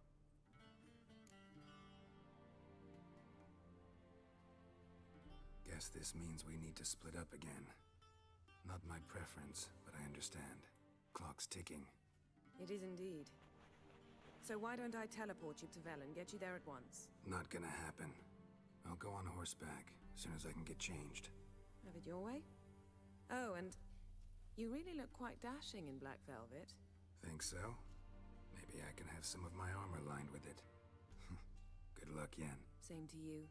Guess this means we need to split up again. Not my preference, but I understand. Clock's ticking. It is indeed. So why don't I teleport you to Velen, get you there at once? Not gonna happen. I'll go on horseback, as soon as I can get changed. Have it your way? Oh, and you really look quite dashing in black velvet. Think so? Maybe I can have some of my armor lined with it. Good luck, Yen. Same to you.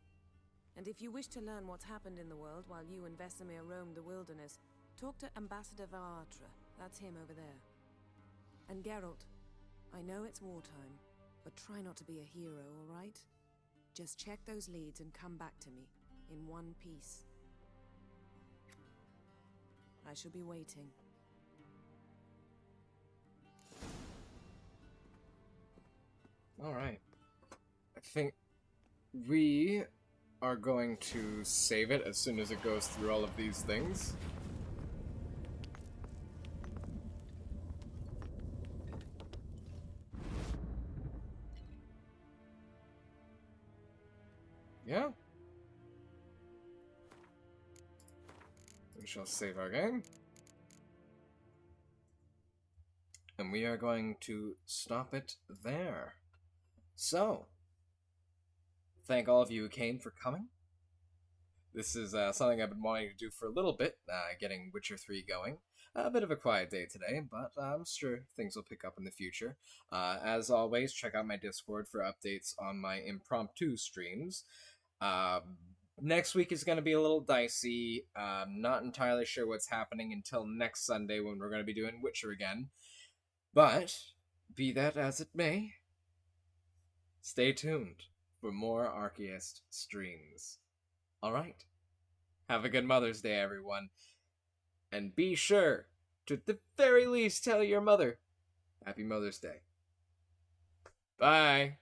And if you wish to learn what's happened in the world while you and Vesemir roamed the wilderness, talk to Ambassador Varatra. That's him over there. And Geralt, I know it's wartime, but try not to be a hero, all right? Just check those leads and come back to me, in one piece. I shall be waiting. Alright. I think we are going to save it as soon as it goes through all of these things. Yeah. We shall save our game. And we are going to stop it there. So, thank all of you who came for coming. This is something I've been wanting to do for a little bit, getting Witcher 3 going. A bit of a quiet day today, but I'm sure things will pick up in the future. As always, check out my Discord for updates on my impromptu streams. Next week is going to be a little dicey. Not entirely sure what's happening until next Sunday when we're going to be doing Witcher again. But, be that as it may, stay tuned for more Archaeist streams. Alright. Have a good Mother's Day, everyone. And be sure to, at the very least, tell your mother Happy Mother's Day. Bye.